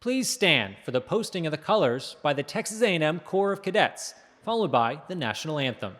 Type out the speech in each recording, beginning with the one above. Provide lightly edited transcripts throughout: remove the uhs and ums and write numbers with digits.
Please stand for the posting of the colors by the Texas A&M Corps of Cadets, followed by the national anthem.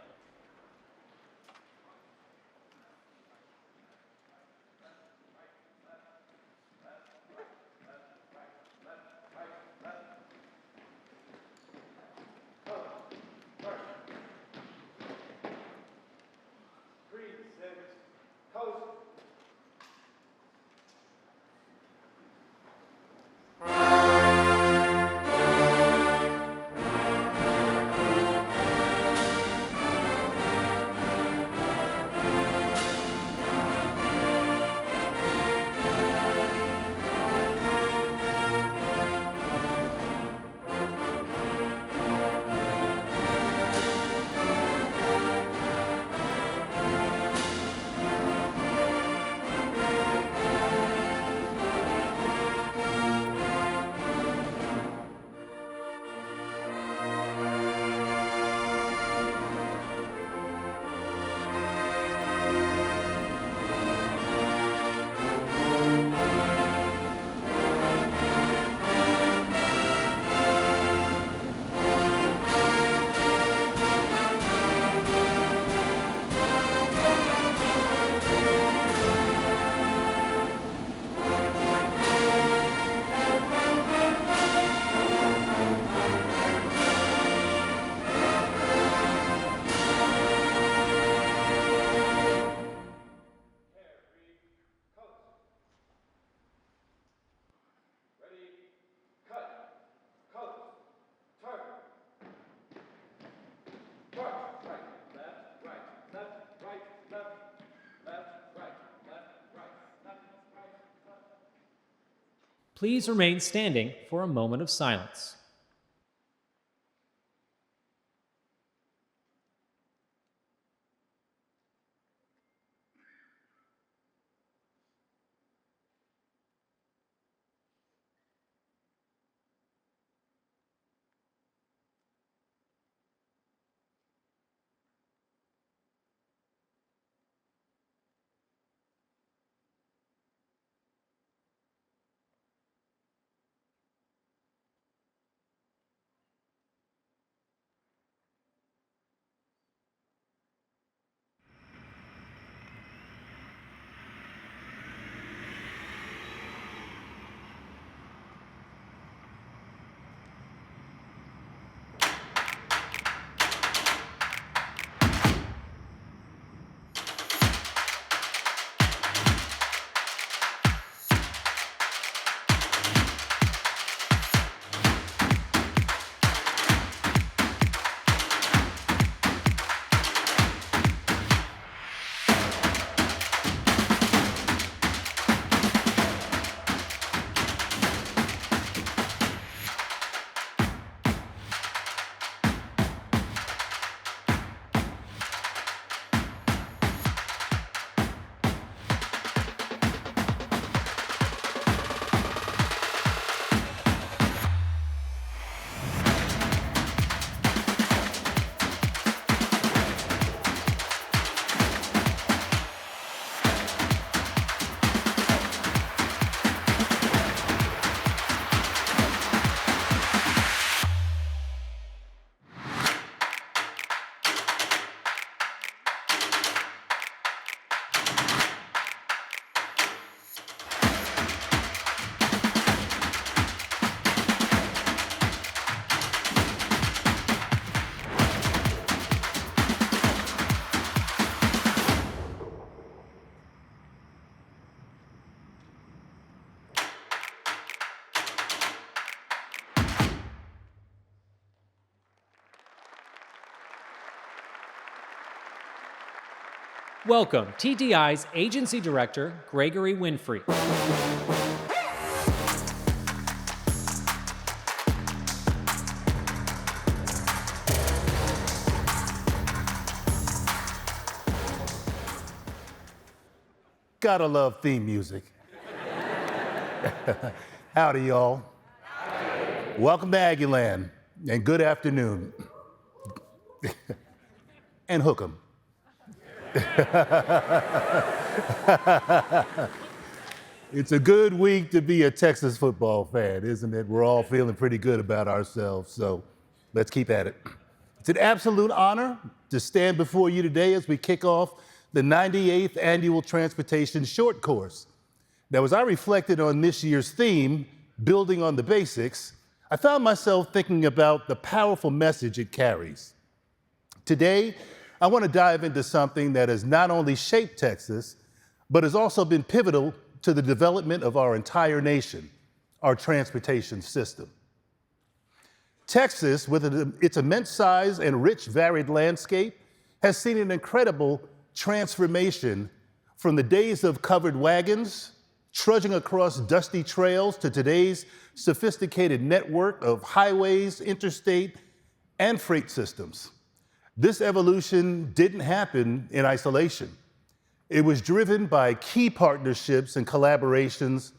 Please remain standing for a moment of silence. Welcome, TDI's Agency Director, Gregory Winfrey. Gotta love theme music. Howdy, y'all. Howdy. Welcome to Aggieland, and good afternoon. And hook 'em. It's a good week to be a Texas football fan, isn't it? We're all feeling pretty good about ourselves, so let's keep at it. It's an absolute honor to stand before you today as we kick off the 98th Annual Transportation Short Course. Now, as I reflected on this year's theme, Building on the Basics, I found myself thinking about the powerful message it carries. Today, I want to dive into something that has not only shaped Texas, but has also been pivotal to the development of our entire nation, our transportation system. Texas, with its immense size and rich, varied landscape, has seen an incredible transformation from the days of covered wagons, trudging across dusty trails, to today's sophisticated network of highways, interstate, and freight systems. This evolution didn't happen in isolation. It was driven by key partnerships and collaborations,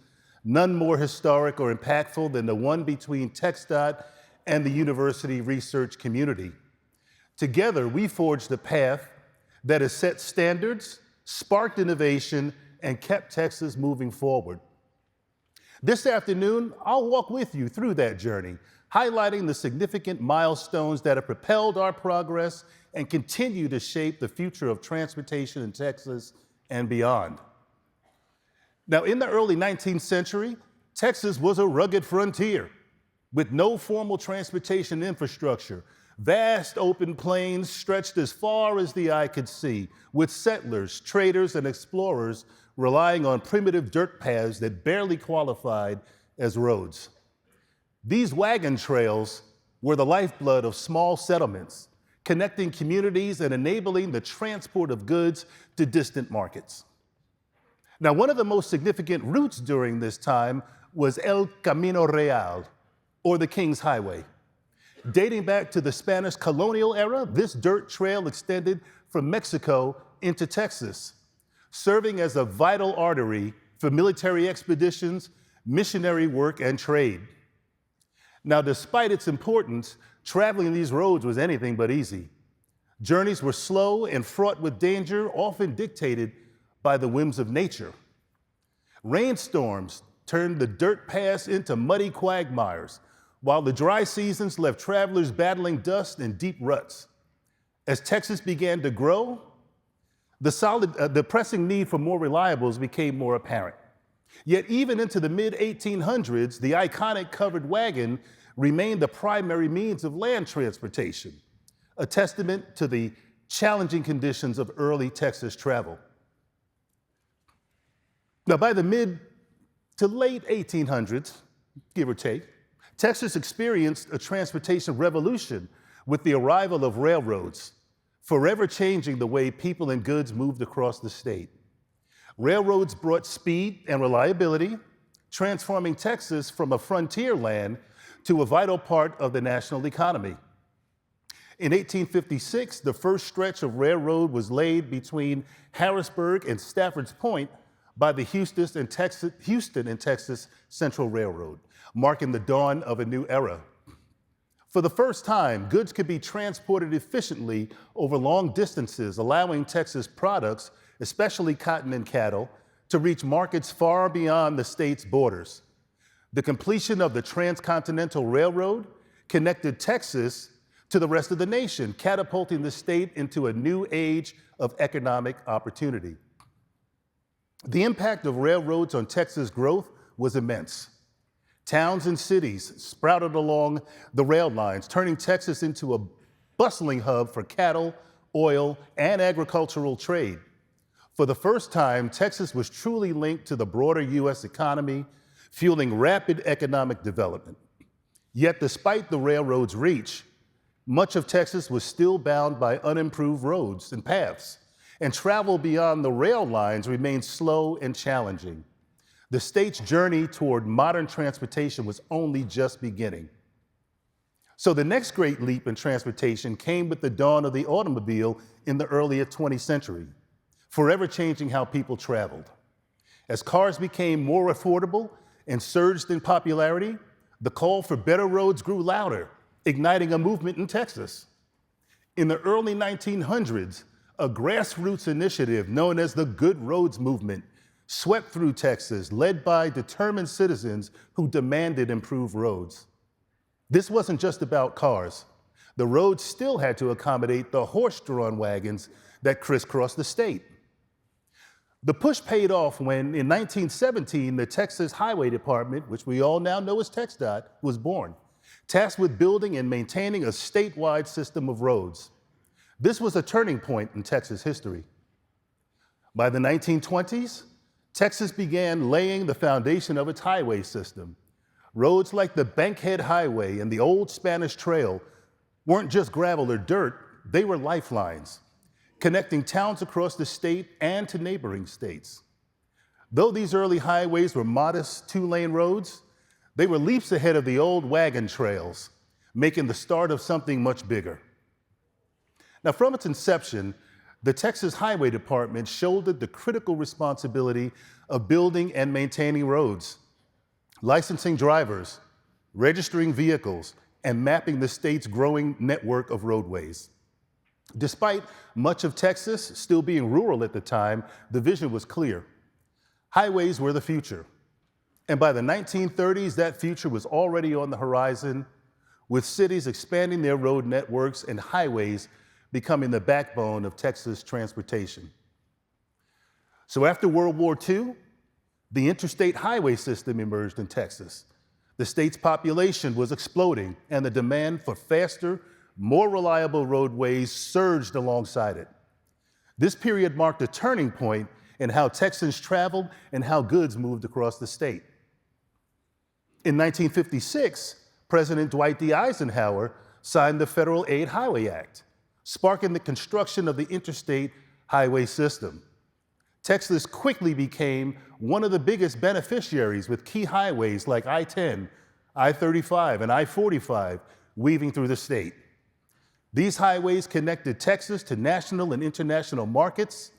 none more historic or impactful than the one between TxDOT and the university research community. Together, we forged a path that has set standards, sparked innovation, and kept Texas moving forward. This afternoon, I'll walk with you through that journey, highlighting the significant milestones that have propelled our progress and continue to shape the future of transportation in Texas and beyond. Now, in the early 19th century, Texas was a rugged frontier with no formal transportation infrastructure. Vast open plains stretched as far as the eye could see, with settlers, traders, and explorers relying on primitive dirt paths that barely qualified as roads. These wagon trails were the lifeblood of small settlements, connecting communities and enabling the transport of goods to distant markets. Now, one of the most significant routes during this time was El Camino Real, or the King's Highway. Dating back to the Spanish colonial era, this dirt trail extended from Mexico into Texas, serving as a vital artery for military expeditions, missionary work, and trade. Now, despite its importance, traveling these roads was anything but easy. Journeys were slow and fraught with danger, often dictated by the whims of nature. Rainstorms turned the dirt paths into muddy quagmires, while the dry seasons left travelers battling dust and deep ruts. As Texas began to grow, the pressing need for more reliables became more apparent. Yet even into the mid-1800s, the iconic covered wagon remained the primary means of land transportation, a testament to the challenging conditions of early Texas travel. Now, by the mid to late 1800s, give or take, Texas experienced a transportation revolution with the arrival of railroads, forever changing the way people and goods moved across the state. Railroads brought speed and reliability, transforming Texas from a frontier land to a vital part of the national economy. In 1856, the first stretch of railroad was laid between Harrisburg and Staffords Point by the Houston and Texas Central Railroad, marking the dawn of a new era. For the first time, goods could be transported efficiently over long distances, allowing Texas products, especially cotton and cattle, to reach markets far beyond the state's borders. The completion of the Transcontinental Railroad connected Texas to the rest of the nation, catapulting the state into a new age of economic opportunity. The impact of railroads on Texas growth was immense. Towns and cities sprouted along the rail lines, turning Texas into a bustling hub for cattle, oil, and agricultural trade. For the first time, Texas was truly linked to the broader U.S. economy, fueling rapid economic development. Yet, despite the railroad's reach, much of Texas was still bound by unimproved roads and paths, and travel beyond the rail lines remained slow and challenging. The state's journey toward modern transportation was only just beginning. So the next great leap in transportation came with the dawn of the automobile in the early 20th century, forever changing how people traveled. As cars became more affordable and surged in popularity, the call for better roads grew louder, igniting a movement in Texas. In the early 1900s, a grassroots initiative known as the Good Roads Movement swept through Texas, led by determined citizens who demanded improved roads. This wasn't just about cars. The roads still had to accommodate the horse-drawn wagons that crisscrossed the state. The push paid off when, in 1917, the Texas Highway Department, which we all now know as TxDOT, was born, tasked with building and maintaining a statewide system of roads. This was a turning point in Texas history. By the 1920s, Texas began laying the foundation of its highway system. Roads like the Bankhead Highway and the Old Spanish Trail weren't just gravel or dirt, they were lifelines, connecting towns across the state and to neighboring states. Though these early highways were modest two-lane roads, they were leaps ahead of the old wagon trails, making the start of something much bigger. Now, from its inception, the Texas Highway Department shouldered the critical responsibility of building and maintaining roads, licensing drivers, registering vehicles, and mapping the state's growing network of roadways. Despite much of Texas still being rural at the time, the vision was clear. Highways were the future. And by the 1930s, that future was already on the horizon, with cities expanding their road networks and highways becoming the backbone of Texas transportation. So after World War II, the interstate highway system emerged in Texas. The state's population was exploding, and the demand for faster, more reliable roadways surged alongside it. This period marked a turning point in how Texans traveled and how goods moved across the state. In 1956, President Dwight D. Eisenhower signed the Federal Aid Highway Act, sparking the construction of the interstate highway system. Texas quickly became one of the biggest beneficiaries, with key highways like I-10, I-35, and I-45 weaving through the state. These highways connected Texas to national and international markets,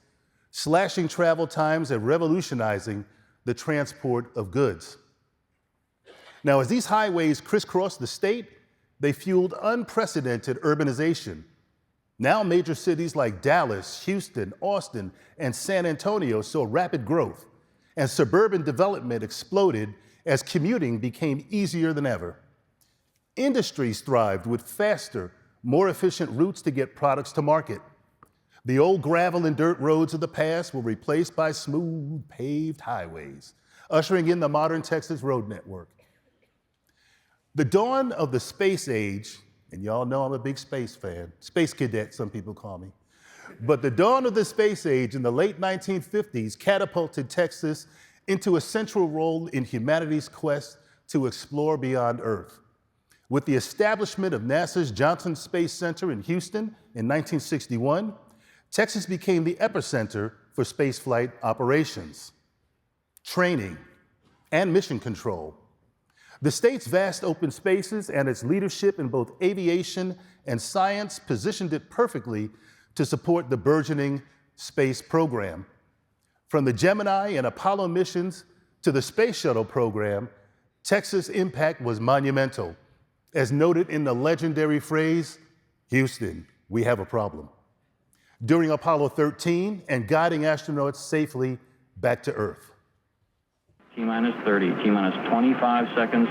slashing travel times and revolutionizing the transport of goods. Now, as these highways crisscrossed the state, they fueled unprecedented urbanization. Now, major cities like Dallas, Houston, Austin, and San Antonio saw rapid growth, and suburban development exploded as commuting became easier than ever. Industries thrived with faster, more efficient routes to get products to market. The old gravel and dirt roads of the past were replaced by smooth, paved highways, ushering in the modern Texas road network. The dawn of the space age, and y'all know I'm a big space fan, space cadet, some people call me, but the dawn of the space age in the late 1950s catapulted Texas into a central role in humanity's quest to explore beyond Earth. With the establishment of NASA's Johnson Space Center in Houston in 1961, Texas became the epicenter for spaceflight operations, training, and mission control. The state's vast open spaces and its leadership in both aviation and science positioned it perfectly to support the burgeoning space program. From the Gemini and Apollo missions to the Space Shuttle program, Texas' impact was monumental. As noted in the legendary phrase, "Houston, we have a problem," during Apollo 13 and guiding astronauts safely back to Earth. T-minus 30, T-minus 25 seconds,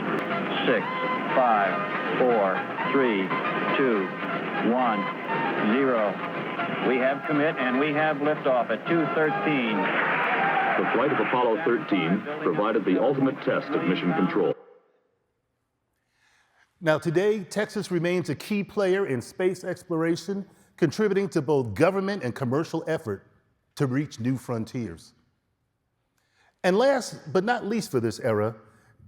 6, 5, 4, 3, 2, 1, 0. We have commit and we have liftoff at 2:13. The flight of Apollo 13 provided the ultimate test of mission control. Now today, Texas remains a key player in space exploration, contributing to both government and commercial effort to reach new frontiers. And last but not least for this era,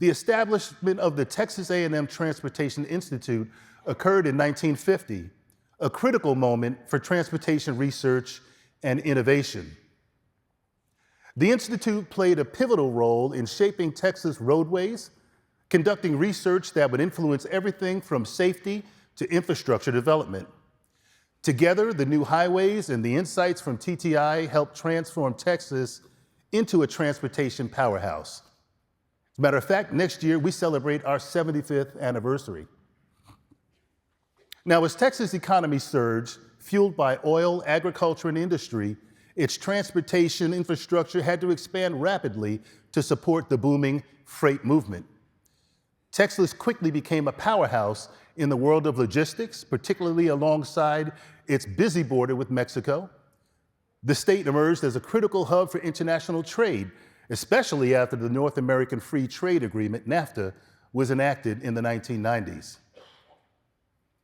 the establishment of the Texas A&M Transportation Institute occurred in 1950, a critical moment for transportation research and innovation. The Institute played a pivotal role in shaping Texas roadways, conducting research that would influence everything from safety to infrastructure development. Together, the new highways and the insights from TTI helped transform Texas into a transportation powerhouse. As a matter of fact, next year we celebrate our 75th anniversary. Now, as Texas' economy surged, fueled by oil, agriculture, and industry, its transportation infrastructure had to expand rapidly to support the booming freight movement. Texas quickly became a powerhouse in the world of logistics, particularly alongside its busy border with Mexico. The state emerged as a critical hub for international trade, especially after the North American Free Trade Agreement, NAFTA, was enacted in the 1990s.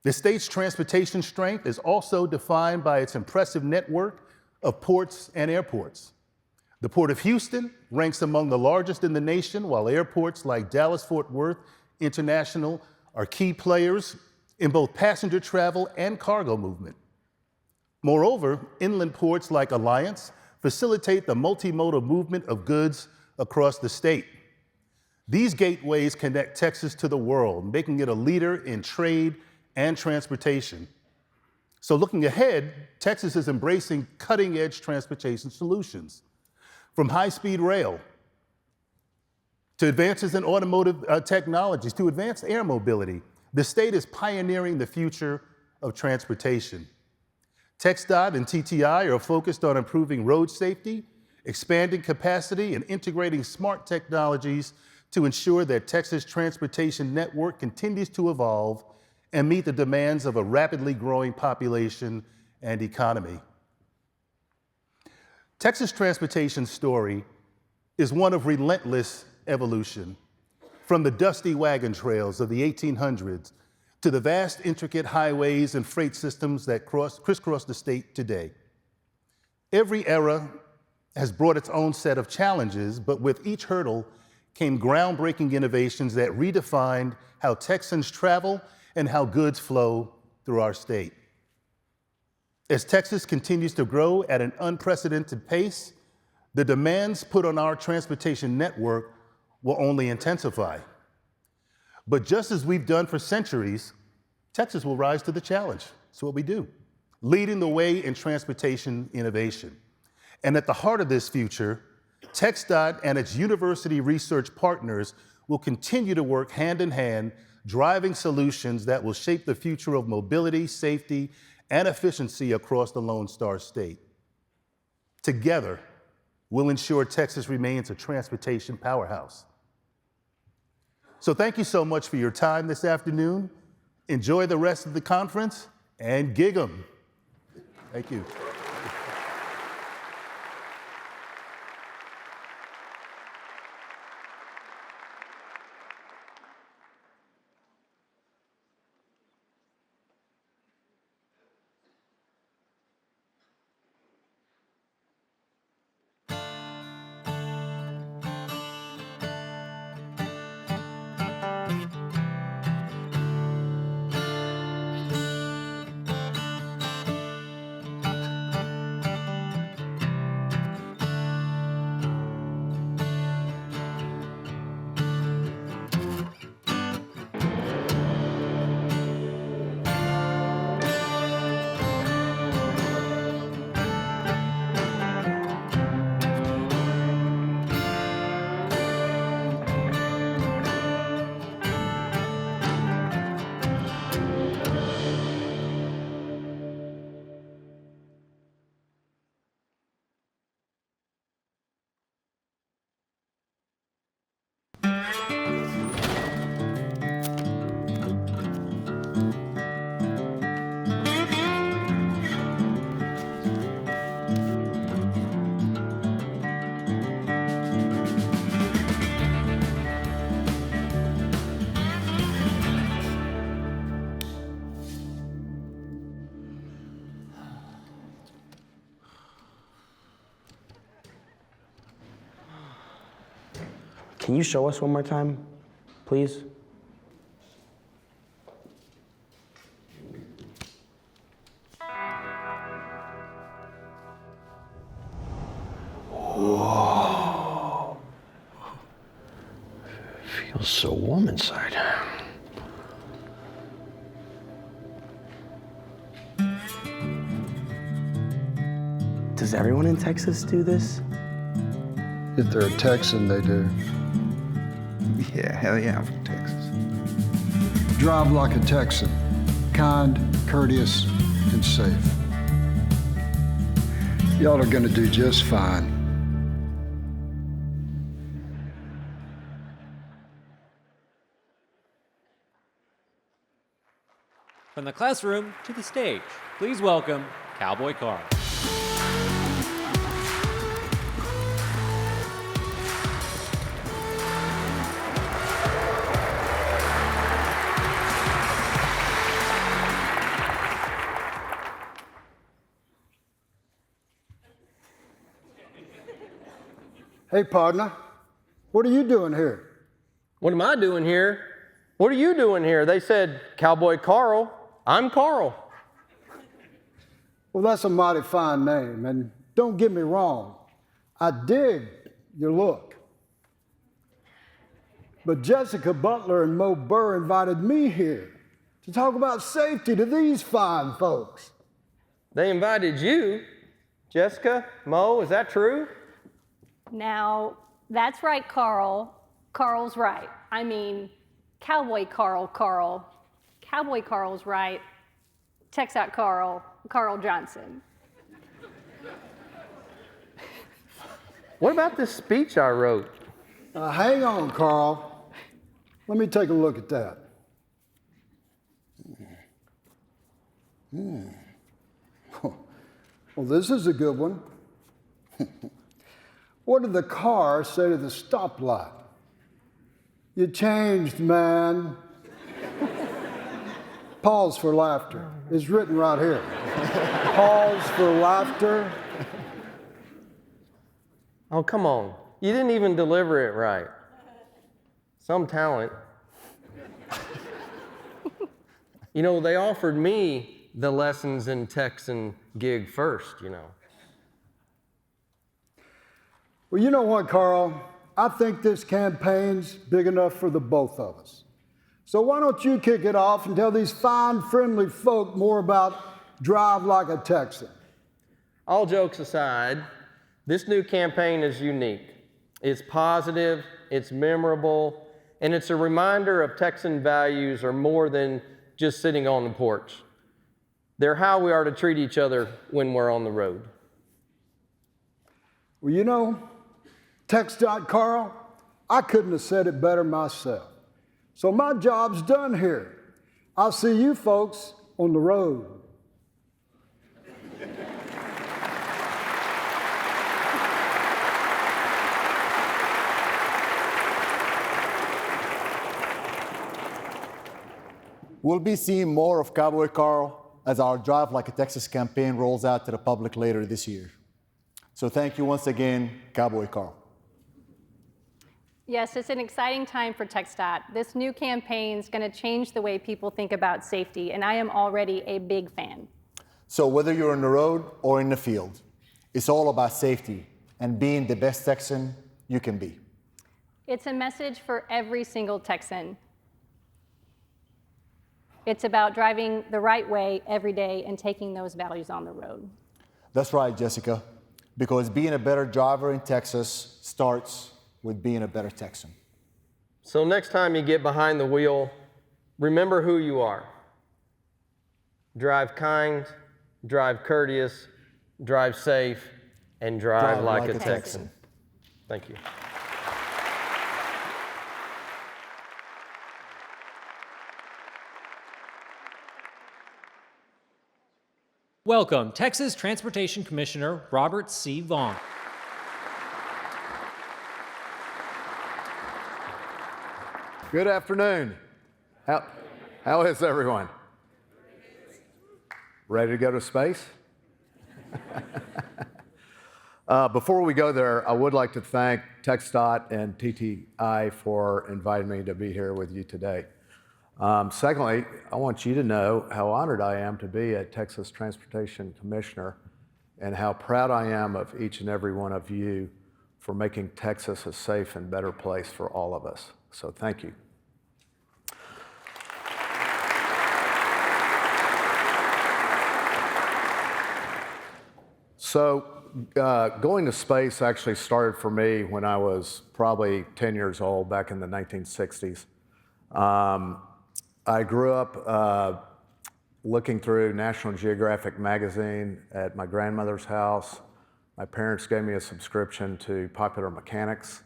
The state's transportation strength is also defined by its impressive network of ports and airports. The Port of Houston ranks among the largest in the nation, while airports like Dallas-Fort Worth International are key players in both passenger travel and cargo movement. Moreover, inland ports like Alliance facilitate the multimodal movement of goods across the state. These gateways connect Texas to the world, making it a leader in trade and transportation. So looking ahead, Texas is embracing cutting-edge transportation solutions, from high-speed rail to advances in automotive technologies to advanced air mobility. The state is pioneering the future of transportation. TxDOT and TTI are focused on improving road safety, expanding capacity, and integrating smart technologies to ensure that Texas' transportation network continues to evolve and meet the demands of a rapidly growing population and economy. Texas' transportation story is one of relentless evolution, from the dusty wagon trails of the 1800s to the vast, intricate highways and freight systems that crisscross the state today. Every era has brought its own set of challenges, but with each hurdle came groundbreaking innovations that redefined how Texans travel and how goods flow through our state. As Texas continues to grow at an unprecedented pace, the demands put on our transportation network will only intensify. But just as we've done for centuries, Texas will rise to the challenge. That's what we do, leading the way in transportation innovation. And at the heart of this future, TxDOT and its university research partners will continue to work hand in hand, driving solutions that will shape the future of mobility, safety, and efficiency across the Lone Star State. Together, we'll ensure Texas remains a transportation powerhouse. So thank you so much for your time this afternoon. Enjoy the rest of the conference and gig 'em. Thank you. Can you show us one more time, please? Whoa. Feels so warm inside. Does everyone in Texas do this? If they're a Texan, they do. Yeah, hell yeah, I'm from Texas. Drive like a Texan. Kind, courteous, and safe. Y'all are gonna do just fine. From the classroom to the stage, please welcome Cowboy Carl. Hey, partner, what are you doing here? What am I doing here? What are you doing here? They said, Cowboy Carl. I'm Carl. Well, that's a mighty fine name, and don't get me wrong, I dig your look. But Jessica Butler and Mo Burr invited me here to talk about safety to these fine folks. They invited you? Jessica, Mo, is that true? Now, that's right, Carl. Carl's right. I mean, Cowboy Carl. Cowboy Carl's right. Checks out Carl Johnson. What about this speech I wrote? Hang on, Carl. Let me take a look at that. Well, this is a good one. What did the car say to the stoplight? You changed, man. Pause for laughter. It's written right here. Pause for laughter. Oh, come on. You didn't even deliver it right. Some talent. You know, they offered me the Lessons in Texan gig first, you know. Well, you know what, Carl? I think this campaign's big enough for the both of us. So why don't you kick it off and tell these fine, friendly folk more about Drive Like a Texan? All jokes aside, this new campaign is unique. It's positive, it's memorable, and it's a reminder of Texan values are more than just sitting on the porch. They're how we are to treat each other when we're on the road. Well, you know, TxDOT, Carl, I couldn't have said it better myself. So my job's done here. I'll see you folks on the road. We'll be seeing more of Cowboy Carl as our Drive Like a Texas campaign rolls out to the public later this year. So thank you once again, Cowboy Carl. Yes, it's an exciting time for TxDOT. This new campaign is going to change the way people think about safety, and I am already a big fan. So whether you're on the road or in the field, it's all about safety and being the best Texan you can be. It's a message for every single Texan. It's about driving the right way every day and taking those values on the road. That's right, Jessica, because being a better driver in Texas starts with being a better Texan. So next time you get behind the wheel, remember who you are. Drive kind, drive courteous, drive safe, and drive like a Texan. Thank you. Welcome, Texas Transportation Commissioner Robert C. Vaughn. Good afternoon. How is everyone? Ready to go to space? Before we go there, I would like to thank TxDOT and TTI for inviting me to be here with you today. Secondly, I want you to know how honored I am to be a Texas Transportation Commissioner and how proud I am of each and every one of you for making Texas a safe and better place for all of us. So thank you. So going to space actually started for me when I was probably 10 years old back in the 1960s. I grew up looking through National Geographic magazine at my grandmother's house. My parents gave me a subscription to Popular Mechanics.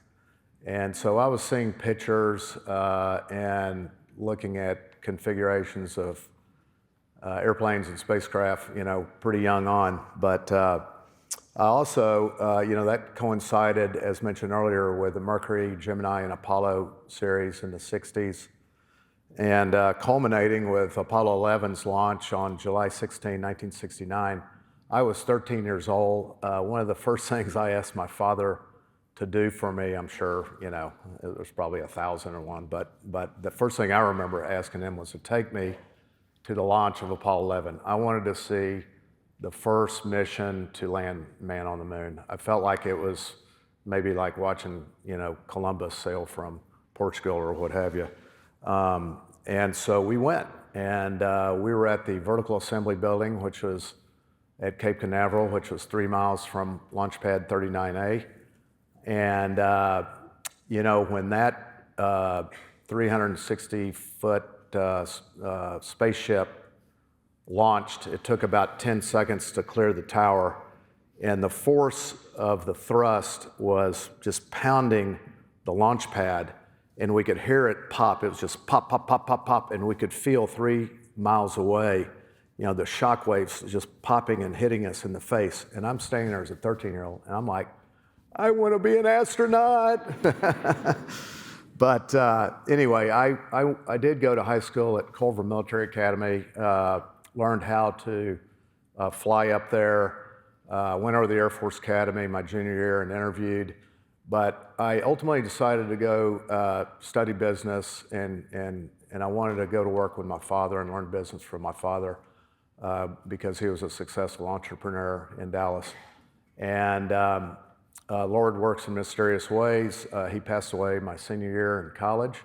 And so I was seeing pictures and looking at configurations of airplanes and spacecraft, pretty young on. But I also, that coincided, as mentioned earlier, with the Mercury, Gemini, and Apollo series in the 60s. And culminating with Apollo 11's launch on July 16, 1969. I was 13 years old. One of the first things I asked my father to do for me, I'm sure, there's probably 1,001, but the first thing I remember asking him was to take me to the launch of Apollo 11. I wanted to see the first mission to land man on the moon. I felt like it was maybe like watching, Columbus sail from Portugal or what have you. And so we went, and we were at the Vertical Assembly Building, which was at Cape Canaveral, which was 3 miles from Launch Pad 39A. And, when that 360-foot spaceship launched, it took about 10 seconds to clear the tower. And the force of the thrust was just pounding the launch pad. And we could hear it pop. It was just pop, pop, pop, pop, pop. And we could feel 3 miles away, the shock waves just popping and hitting us in the face. And I'm standing there as a 13-year-old, and I'm like, I want to be an astronaut. But anyway, I did go to high school at Culver Military Academy, learned how to fly up there, went over to the Air Force Academy my junior year and interviewed. But I ultimately decided to go study business, and I wanted to go to work with my father and learn business from my father because he was a successful entrepreneur in Dallas. And Lord works in mysterious ways. He passed away my senior year in college.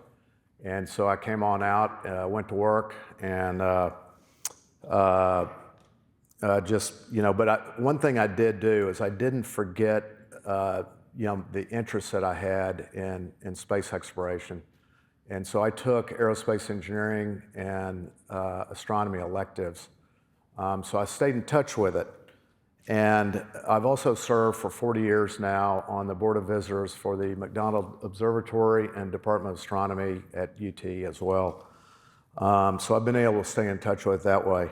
And so I came on out, went to work, and one thing I did do is I didn't forget the interest that I had in space exploration. And so I took aerospace engineering and astronomy electives. So I stayed in touch with it. And I've also served for 40 years now on the Board of Visitors for the McDonald Observatory and Department of Astronomy at UT as well. So I've been able to stay in touch with it that way.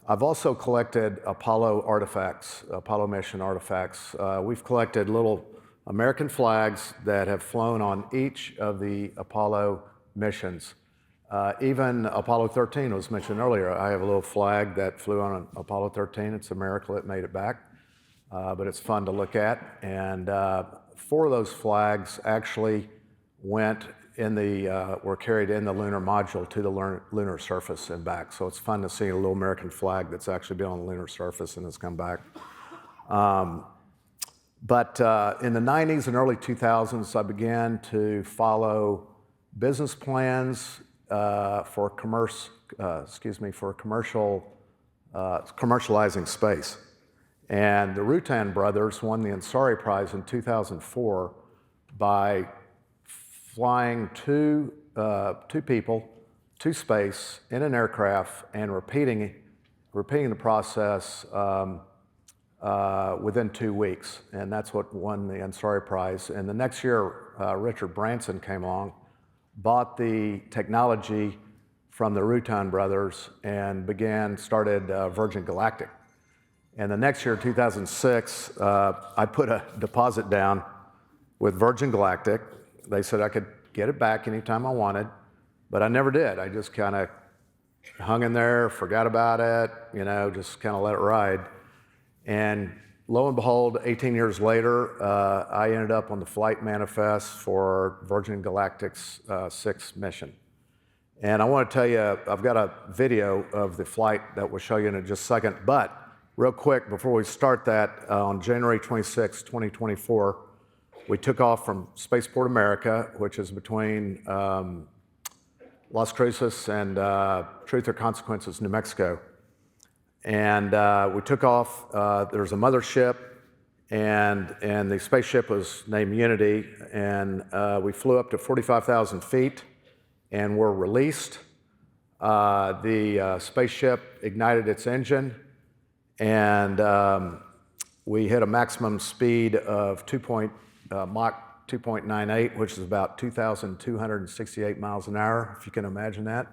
I've also collected Apollo artifacts, Apollo mission artifacts. We've collected little American flags that have flown on each of the Apollo missions. Even Apollo 13 was mentioned earlier. I have a little flag that flew on Apollo 13. It's a miracle it made it back, but it's fun to look at. And 4 of those flags actually were carried in the lunar module to the lunar surface and back. So it's fun to see a little American flag that's actually been on the lunar surface and has come back. But in the 90s and early 2000s, I began to follow business plans for commercializing space. And the Rutan brothers won the Ansari Prize in 2004 by flying two people to space in an aircraft and repeating the process within 2 weeks. And that's what won the Ansari Prize. And the next year, Richard Branson came along, bought the technology from the Rutan brothers and started Virgin Galactic. And the next year, 2006, I put a deposit down with Virgin Galactic. They said I could get it back anytime I wanted, but I never did. I just kind of hung in there, forgot about it, just kind of let it ride. And lo and behold, 18 years later, I ended up on the flight manifest for Virgin Galactic's 6th mission. And I want to tell you, I've got a video of the flight that we'll show you in just a second. But real quick, before we start that, on January 26, 2024, we took off from Spaceport America, which is between Las Cruces and Truth or Consequences, New Mexico. And we took off. There was a mothership, and the spaceship was named Unity. And we flew up to 45,000 feet and were released. The spaceship ignited its engine, and we hit a maximum speed of Mach 2.98, which is about 2,268 miles an hour, if you can imagine that.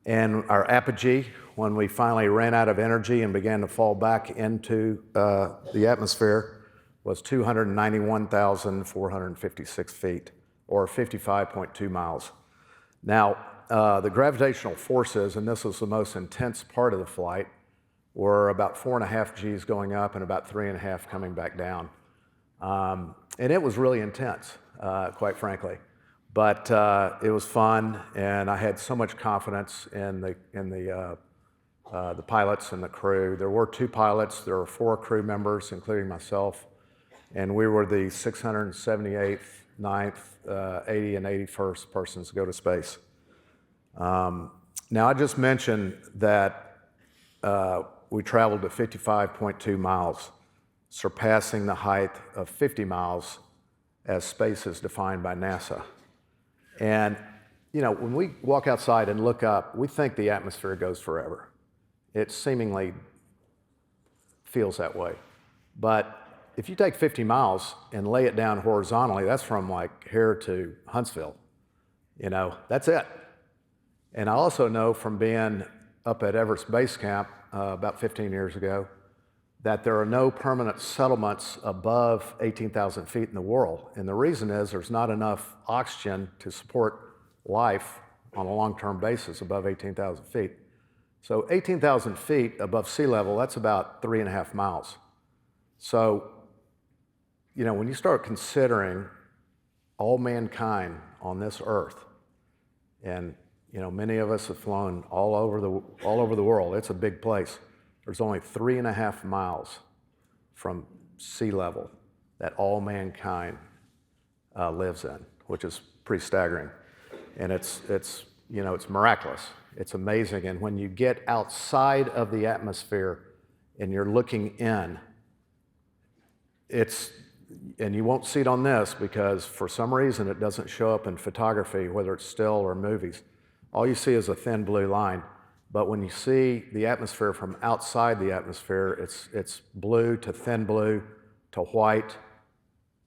And our apogee, when we finally ran out of energy and began to fall back into the atmosphere, was 291,456 feet, or 55.2 miles. Now, the gravitational forces, and this was the most intense part of the flight, were about 4.5 Gs going up and about 3.5 coming back down. And it was really intense, quite frankly. But it was fun, and I had so much confidence in the pilots and the crew. There were 2 pilots. There were 4 crew members, including myself, and we were the 678th, 9th, 80, and 81st persons to go to space. Now, I just mentioned that we traveled to 55.2 miles, surpassing the height of 50 miles as space is defined by NASA. And, you know, when we walk outside and look up, we think the atmosphere goes forever. It seemingly feels that way. But if you take 50 miles and lay it down horizontally, that's from like here to Huntsville. You know, that's it. And I also know from being up at Everest Base Camp about 15 years ago that there are no permanent settlements above 18,000 feet in the world. And the reason is there's not enough oxygen to support life on a long-term basis above 18,000 feet. So 18,000 feet above sea level, that's about 3.5 miles. So, you know, when you start considering all mankind on this earth, and, you know, many of us have flown all over the world, it's a big place. There's only 3.5 miles from sea level that all mankind lives in, which is pretty staggering. And it's you know, it's miraculous. It's amazing. And when you get outside of the atmosphere and you're looking in, and you won't see it on this because for some reason it doesn't show up in photography, whether it's still or movies. All you see is a thin blue line. But when you see the atmosphere from outside the atmosphere, it's blue to thin blue to white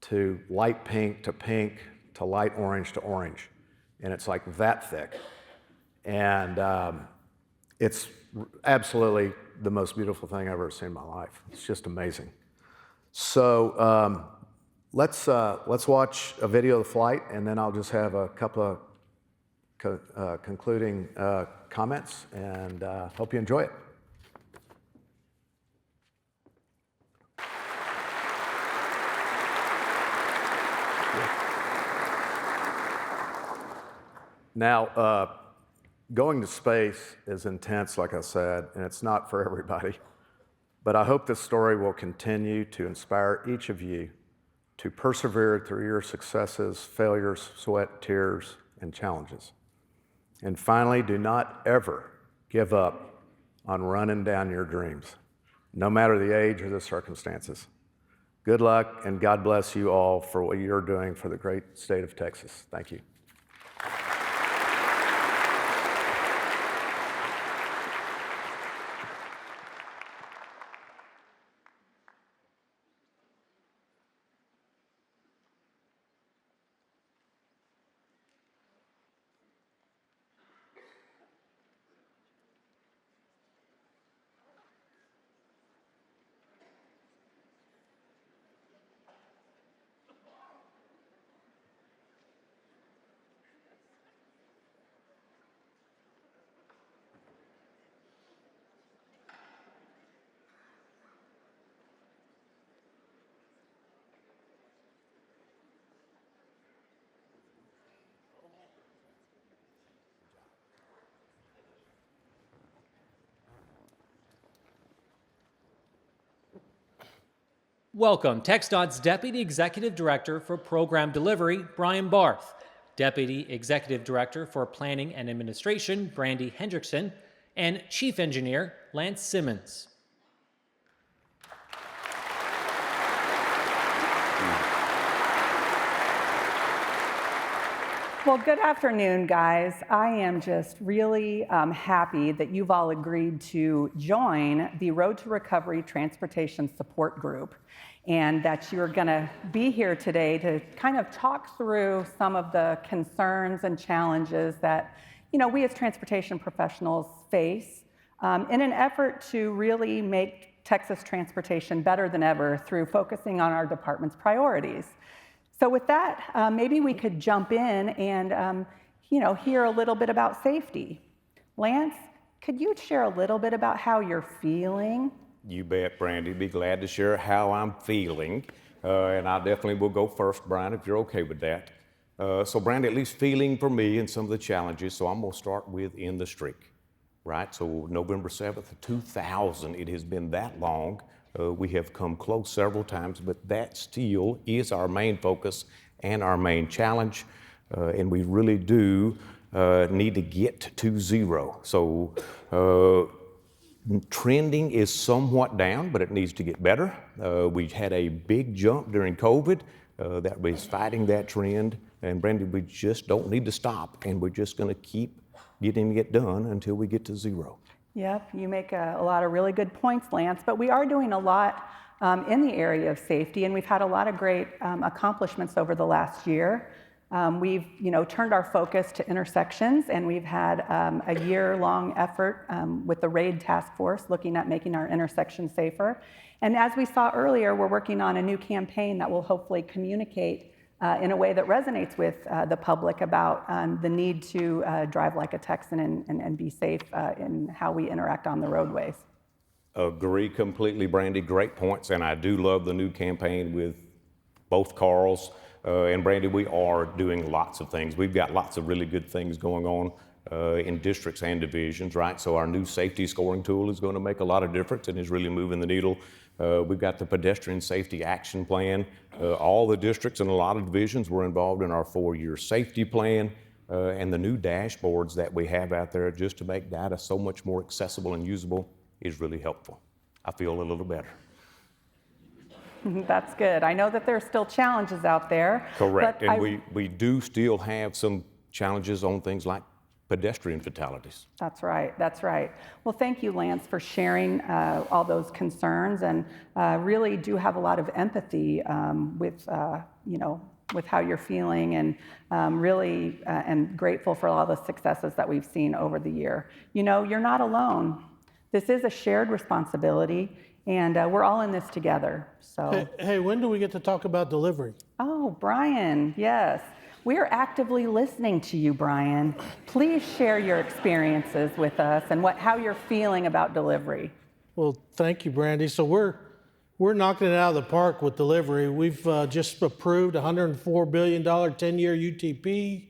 to light pink to light orange to orange. And it's like that thick. And it's absolutely the most beautiful thing I've ever seen in my life. It's just amazing. So let's watch a video of the flight, and then I'll just have a couple of concluding comments, and hope you enjoy it. Now, going to space is intense, like I said, and it's not for everybody. But I hope this story will continue to inspire each of you to persevere through your successes, failures, sweat, tears, and challenges. And finally, do not ever give up on running down your dreams, no matter the age or the circumstances. Good luck, and God bless you all for what you're doing for the great state of Texas. Thank you. Welcome, TxDOT's Deputy Executive Director for Program Delivery, Brian Barth, Deputy Executive Director for Planning and Administration, Brandy Hendrickson, and Chief Engineer Lance Simmons. Well, good afternoon, guys. I am just really happy that you've all agreed to join the Road to Recovery Transportation Support Group, and that you're going to be here today to kind of talk through some of the concerns and challenges that, we as transportation professionals face in an effort to really make Texas transportation better than ever through focusing on our department's priorities. So with that, maybe we could jump in and, hear a little bit about safety. Lance, could you share a little bit about how you're feeling? You bet, Brandy. Be glad to share how I'm feeling. And I definitely will go first, Brian, if you're okay with that. So, Brandy, at least feeling for me and some of the challenges. So I'm going to start with in the streak, right? So November 7th, 2000, it has been that long. We have come close several times, but that still is our main focus and our main challenge. And we really do need to get to zero. So trending is somewhat down, but it needs to get better. We had a big jump during COVID that was fighting that trend. And Brandy, we just don't need to stop, and we're just going to keep getting it done until we get to zero. Yep, you make a lot of really good points, Lance, but we are doing a lot in the area of safety, and we've had a lot of great accomplishments over the last year. We've turned our focus to intersections, and we've had a year-long effort with the RAID task force looking at making our intersections safer. And as we saw earlier, we're working on a new campaign that will hopefully communicate in a way that resonates with the public about the need to drive like a Texan and be safe in how we interact on the roadways. Agree completely, Brandy. Great points. And I do love the new campaign with both Carls. And Brandy, we are doing lots of things. We've got lots of really good things going on in districts and divisions, right? So our new safety scoring tool is going to make a lot of difference and is really moving the needle. We've got the pedestrian safety action plan. All the districts and a lot of divisions were involved in our 4-year safety plan and the new dashboards that we have out there just to make data so much more accessible and usable is really helpful. I feel a little better. That's good. I know that there are still challenges out there. Correct, and we do still have some challenges on things like pedestrian fatalities. That's right, that's right. Well, thank you, Lance, for sharing all those concerns, and really do have a lot of empathy with how you're feeling, and really and grateful for all the successes that we've seen over the year. You're not alone. This is a shared responsibility, and we're all in this together. So. Hey, when do we get to talk about delivery? Oh, Brian, yes. We are actively listening to you, Brian. Please share your experiences with us and how you're feeling about delivery. Well, thank you, Brandy. So we're knocking it out of the park with delivery. We've just approved $104 billion 10-year UTP.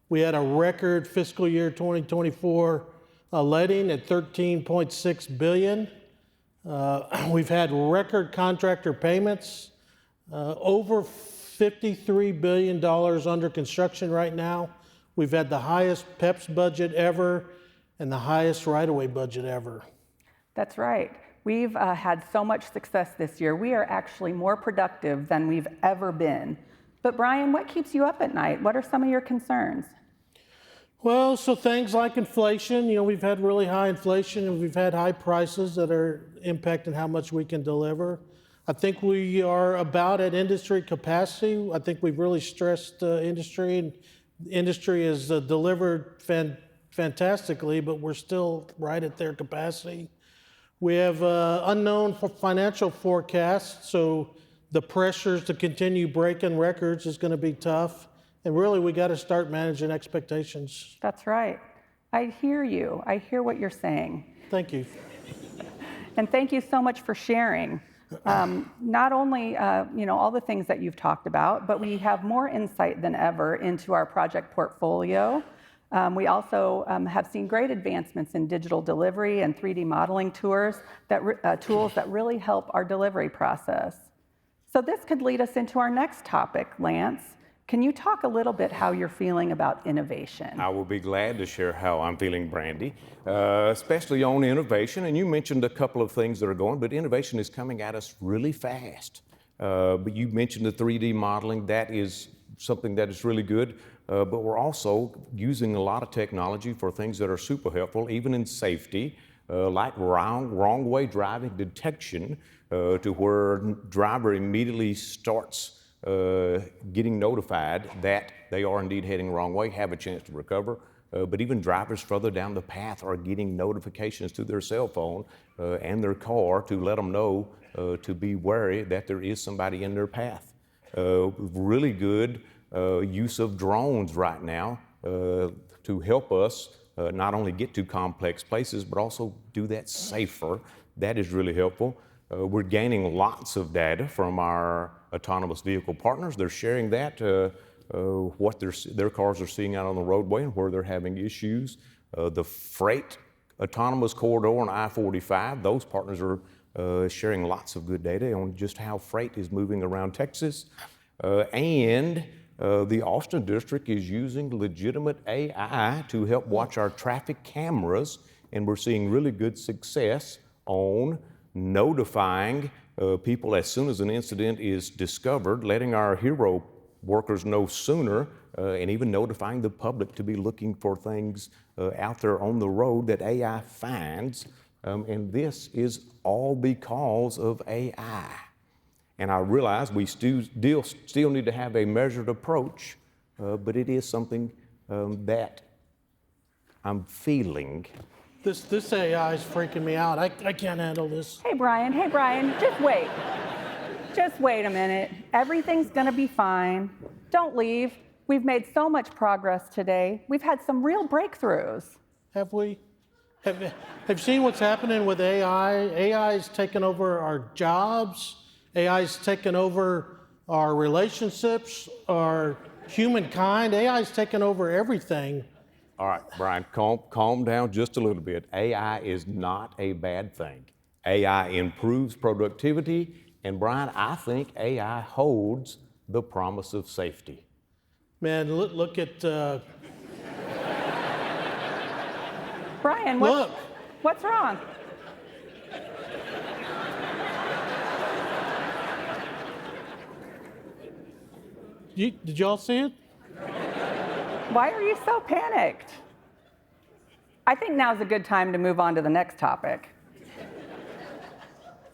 We had a record fiscal year 2024 letting at $13.6 billion. We've had record contractor payments, over $53 billion under construction right now. We've had the highest PEPS budget ever and the highest right-of-way budget ever. That's right. We've had so much success this year. We are actually more productive than we've ever been. But Brian, what keeps you up at night? What are some of your concerns? Well, so things like inflation, we've had really high inflation and we've had high prices that are impacting how much we can deliver. I think we are about at industry capacity. I think we've really stressed industry, and industry has delivered fantastically, but we're still right at their capacity. We have unknown financial forecasts, so the pressures to continue breaking records is going to be tough. And really, we got to start managing expectations. That's right. I hear you. I hear what you're saying. Thank you. And thank you so much for sharing. Not only all the things that you've talked about, but we have more insight than ever into our project portfolio. We also have seen great advancements in digital delivery and 3D modeling tools that really help our delivery process. So this could lead us into our next topic, Lance. Can you talk a little bit how you're feeling about innovation? I will be glad to share how I'm feeling, Brandy, especially on innovation. And you mentioned a couple of things that are going, but innovation is coming at us really fast. But you mentioned the 3D modeling. That is something that is really good. But we're also using a lot of technology for things that are super helpful, even in safety, like wrong way driving detection, to where driver immediately starts getting notified that they are indeed heading the wrong way, have a chance to recover. But even drivers further down the path are getting notifications to their cell phone and their car to let them know to be wary that there is somebody in their path. Really good use of drones right now to help us not only get to complex places, but also do that safer. That is really helpful. We're gaining lots of data from our autonomous vehicle partners. They're sharing that, what their cars are seeing out on the roadway and where they're having issues. The freight autonomous corridor on I-45, those partners are sharing lots of good data on just how freight is moving around Texas. And the Austin District is using legitimate AI to help watch our traffic cameras, and we're seeing really good success on notifying people as soon as an incident is discovered, letting our hero workers know sooner, and even notifying the public to be looking for things out there on the road that AI finds. And this is all because of AI. And I realize we still need to have a measured approach, but it is something that I'm feeling. This AI is freaking me out. I can't handle this. Hey, Brian, just wait. Just wait a minute. Everything's gonna be fine. Don't leave. We've made so much progress today. We've had some real breakthroughs. Have we? Have you seen what's happening with AI? AI is taking over our jobs. AI is taking over our relationships, our humankind. AI is taking over everything. All right, Brian, calm down just a little bit. AI is not a bad thing. AI improves productivity, and Brian, I think AI holds the promise of safety. Man, look at... Brian, what's wrong? Did y'all see it? Why are you so panicked? I think now's a good time to move on to the next topic.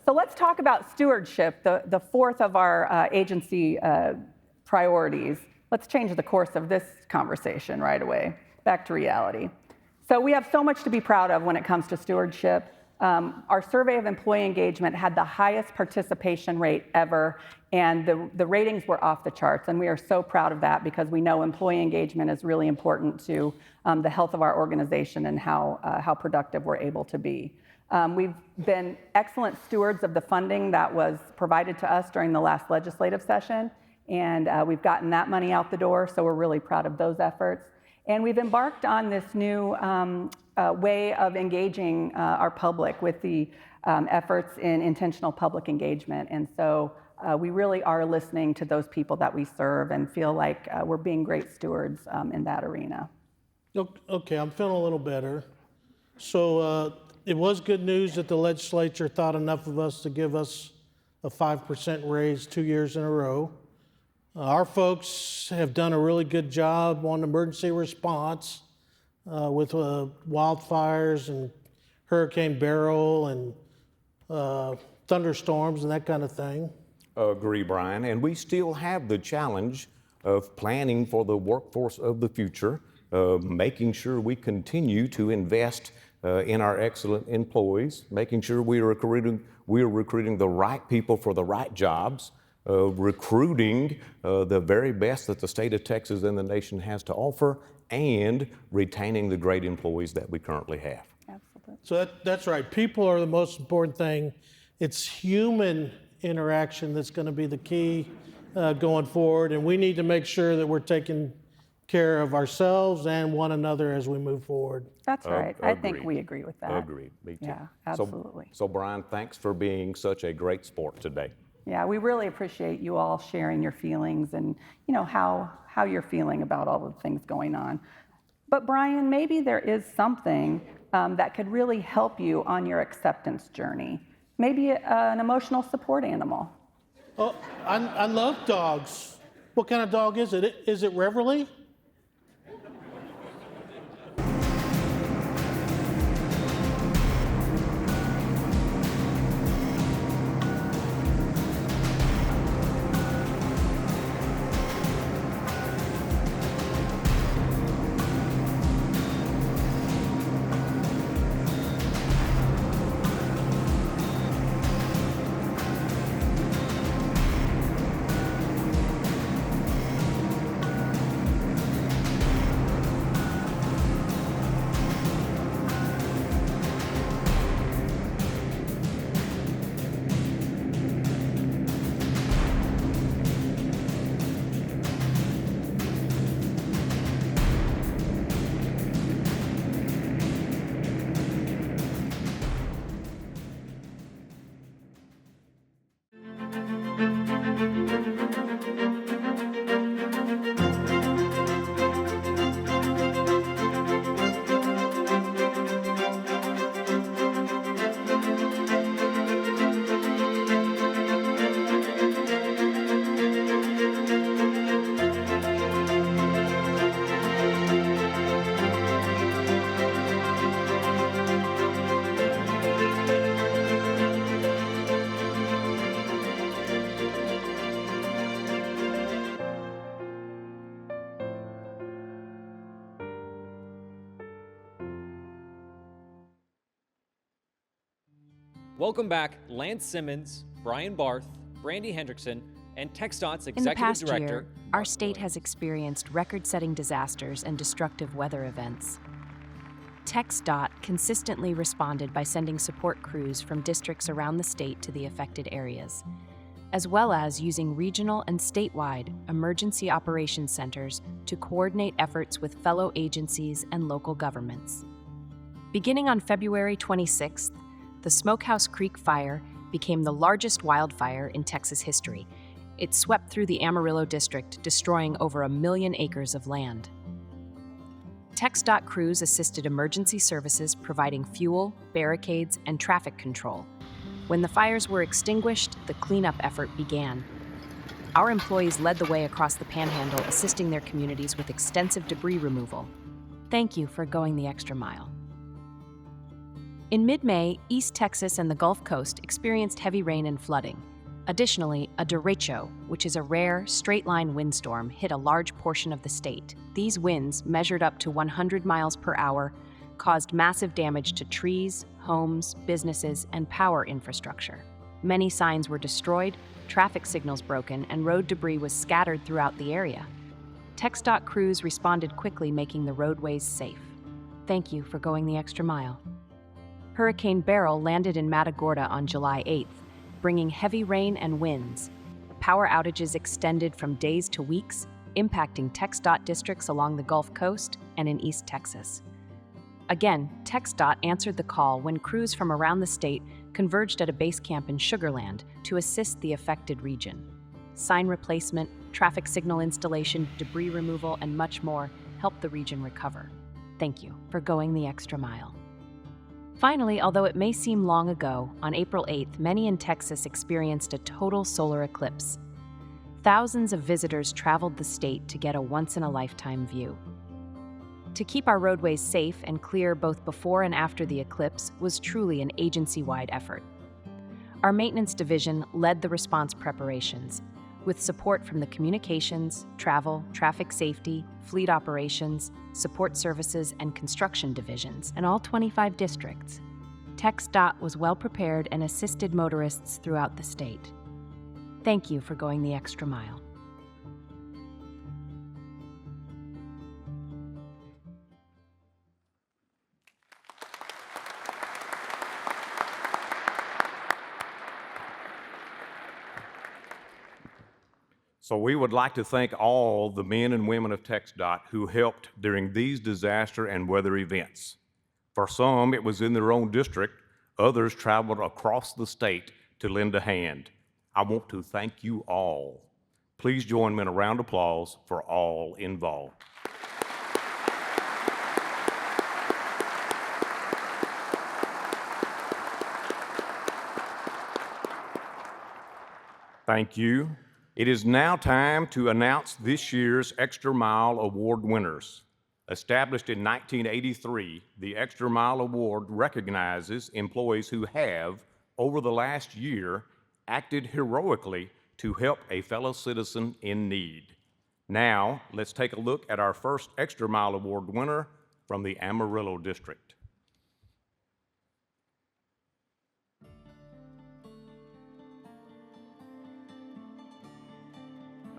So let's talk about stewardship, the fourth of our agency priorities. Let's change the course of this conversation right away. Back to reality. So we have so much to be proud of when it comes to stewardship. Our survey of employee engagement had the highest participation rate ever, and the ratings were off the charts. And we are so proud of that because we know employee engagement is really important to the health of our organization and how productive we're able to be. We've been excellent stewards of the funding that was provided to us during the last legislative session, and we've gotten that money out the door, so we're really proud of those efforts. And we've embarked on this new way of engaging our public with the efforts in intentional public engagement. And so we really are listening to those people that we serve and feel like we're being great stewards in that arena. Okay, I'm feeling a little better. So it was good news that the legislature thought enough of us to give us a 5% raise 2 years in a row. Our folks have done a really good job on emergency response with wildfires and Hurricane Beryl and thunderstorms and that kind of thing. Agree, Brian. And we still have the challenge of planning for the workforce of the future, making sure we continue to invest in our excellent employees, making sure we are recruiting the right people for the right jobs, recruiting the very best that the state of Texas and the nation has to offer, and retaining the great employees that we currently have. Absolutely. So that's right. People are the most important thing. It's human interaction that's going to be the key going forward, and we need to make sure that we're taking care of ourselves and one another as we move forward. That's right. I think we agree with that. Agreed. Me too. Yeah, absolutely. So Brian, thanks for being such a great sport today. Yeah, we really appreciate you all sharing your feelings and how you're feeling about all the things going on. But Brian, maybe there is something that could really help you on your acceptance journey. Maybe an emotional support animal. Oh, I love dogs. What kind of dog is it? Is it Reverly? Welcome back, Lance Simmons, Brian Barth, Brandy Hendrickson, and TxDOT's In the Executive past Director. year, our state has experienced record-setting disasters and destructive weather events. TxDOT consistently responded by sending support crews from districts around the state to the affected areas, as well as using regional and statewide emergency operations centers to coordinate efforts with fellow agencies and local governments. Beginning on February 26th, the Smokehouse Creek Fire became the largest wildfire in Texas history. It swept through the Amarillo district, destroying over 1 million acres of land. TxDOT crews assisted emergency services providing fuel, barricades, and traffic control. When the fires were extinguished, the cleanup effort began. Our employees led the way across the Panhandle, assisting their communities with extensive debris removal. Thank you for going the extra mile. In mid-May, East Texas and the Gulf Coast experienced heavy rain and flooding. Additionally, a derecho, which is a rare, straight-line windstorm, hit a large portion of the state. These winds, measured up to 100 miles per hour, caused massive damage to trees, homes, businesses, and power infrastructure. Many signs were destroyed, traffic signals broken, and road debris was scattered throughout the area. TxDOT crews responded quickly, making the roadways safe. Thank you for going the extra mile. Hurricane Beryl landed in Matagorda on July 8th, bringing heavy rain and winds. Power outages extended from days to weeks, impacting TxDOT districts along the Gulf Coast and in East Texas. Again, TxDOT answered the call when crews from around the state converged at a base camp in Sugar Land to assist the affected region. Sign replacement, traffic signal installation, debris removal, and much more helped the region recover. Thank you for going the extra mile. Finally, although it may seem long ago, on April 8th, many in Texas experienced a total solar eclipse. Thousands of visitors traveled the state to get a once-in-a-lifetime view. To keep our roadways safe and clear both before and after the eclipse was truly an agency-wide effort. Our maintenance division led the response preparations, with support from the communications, travel, traffic safety, fleet operations, support services, and construction divisions in all 25 districts. TxDOT was well prepared and assisted motorists throughout the state. Thank you for going the extra mile. So we would like to thank all the men and women of TxDOT who helped during these disaster and weather events. For some, it was in their own district. Others traveled across the state to lend a hand. I want to thank you all. Please join me in a round of applause for all involved. Thank you. It is now time to announce this year's Extra Mile Award winners. Established in 1983, the Extra Mile Award recognizes employees who have, over the last year, acted heroically to help a fellow citizen in need. Now, let's take a look at our first Extra Mile Award winner from the Amarillo District.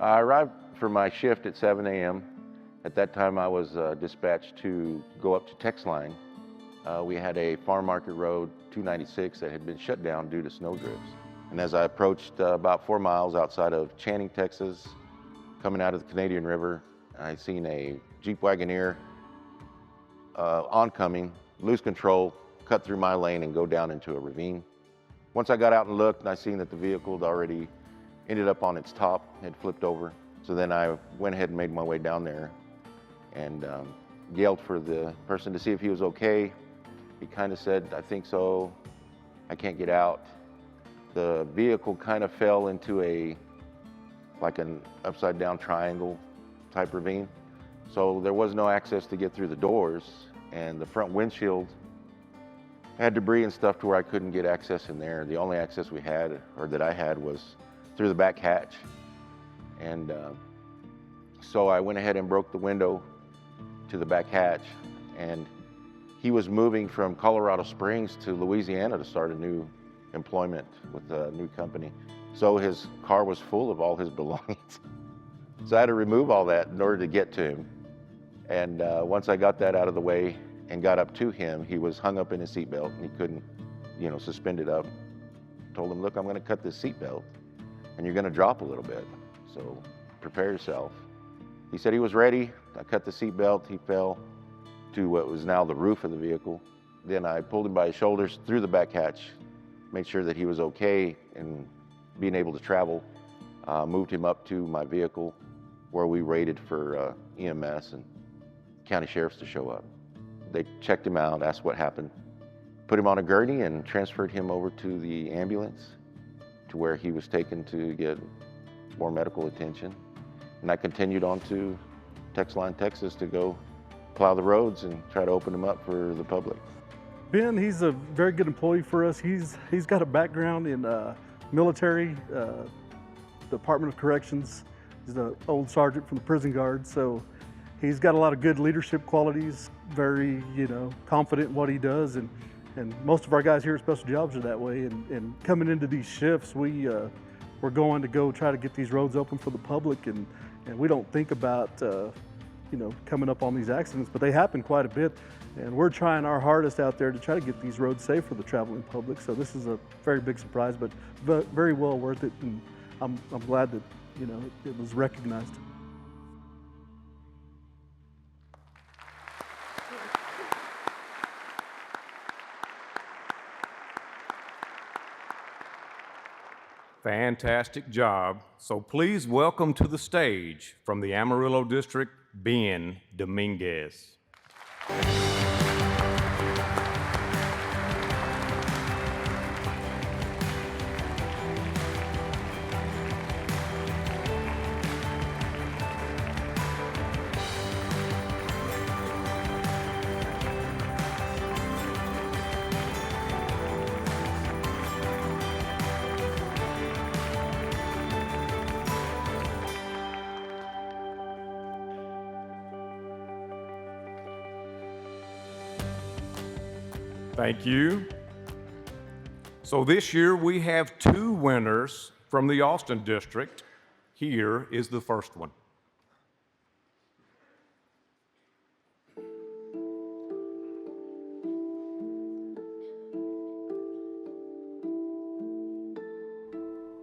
I arrived for my shift at 7 a.m. At that time, I was dispatched to go up to Tex Line. We had a farm market road, 296, that had been shut down due to snow drifts. And as I approached about 4 miles outside of Channing, Texas, coming out of the Canadian River, I seen a Jeep Wagoneer oncoming, lose control, cut through my lane and go down into a ravine. Once I got out and looked, I seen that the vehicle had already ended up on its top, had flipped over. So then I went ahead and made my way down there and yelled for the person to see if he was okay. He kind of said, I think so, I can't get out. The vehicle kind of fell into like an upside down triangle type ravine. So there was no access to get through the doors, and the front windshield had debris and stuff to where I couldn't get access in there. The only access we had, or that I had, was through the back hatch. And so I went ahead and broke the window to the back hatch, and he was moving from Colorado Springs to Louisiana to start a new employment with a new company. So his car was full of all his belongings. So I had to remove all that in order to get to him. And once I got that out of the way and got up to him, he was hung up in his seatbelt and he couldn't, suspend it up. Told him, look, I'm gonna cut this seatbelt and you're gonna drop a little bit. So prepare yourself. He said he was ready. I cut the seatbelt. He fell to what was now the roof of the vehicle. Then I pulled him by his shoulders through the back hatch, made sure that he was okay and being able to travel. Moved him up to my vehicle where we waited for EMS and county sheriffs to show up. They checked him out, asked what happened, put him on a gurney and transferred him over to the ambulance to where he was taken to get more medical attention. And I continued on to Tex Line, Texas to go plow the roads and try to open them up for the public. Ben, he's a very good employee for us. He's got a background in military, Department of Corrections. He's an old sergeant from the prison guard, so he's got a lot of good leadership qualities, very, confident in what he does, and most of our guys here at Special Jobs are that way, and coming into these shifts, we're going to go try to get these roads open for the public, and we don't think about, coming up on these accidents, but they happen quite a bit, and we're trying our hardest out there to try to get these roads safe for the traveling public, so this is a very big surprise, but very well worth it, and I'm glad that, it was recognized. Fantastic job. So please welcome to the stage from the Amarillo District, Ben Dominguez. Thank you. So this year we have 2 winners from the Austin District. Here is the first one.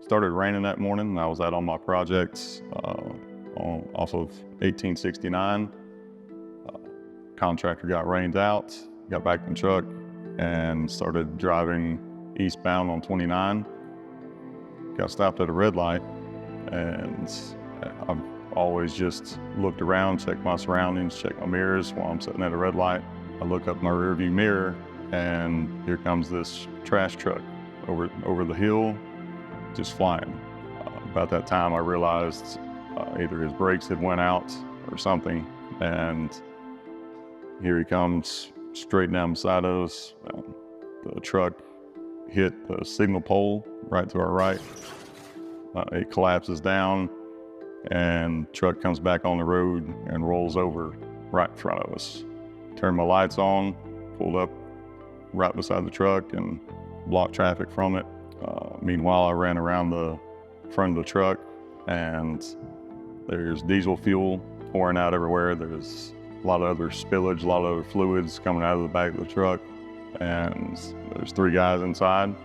Started raining that morning and I was out on my projects off of 1869. Contractor got rained out, got back in the truck and started driving eastbound on 29. got stopped at a red light, and I've always just looked around, checked my surroundings, checked my mirrors while I'm sitting at a red light. I look up my rearview mirror, and here comes this trash truck over the hill, just flying. About that time, I realized either his brakes had went out or something, and here he comes straight down beside us. The truck hit the signal pole right to our right. It collapses down, and truck comes back on the road and rolls over right in front of us. Turned my lights on, pulled up right beside the truck and blocked traffic from it. Meanwhile, I ran around the front of the truck, and there's diesel fuel pouring out everywhere. There's a lot of other spillage, a lot of other fluids coming out of the back of the truck, and there's 3 guys inside.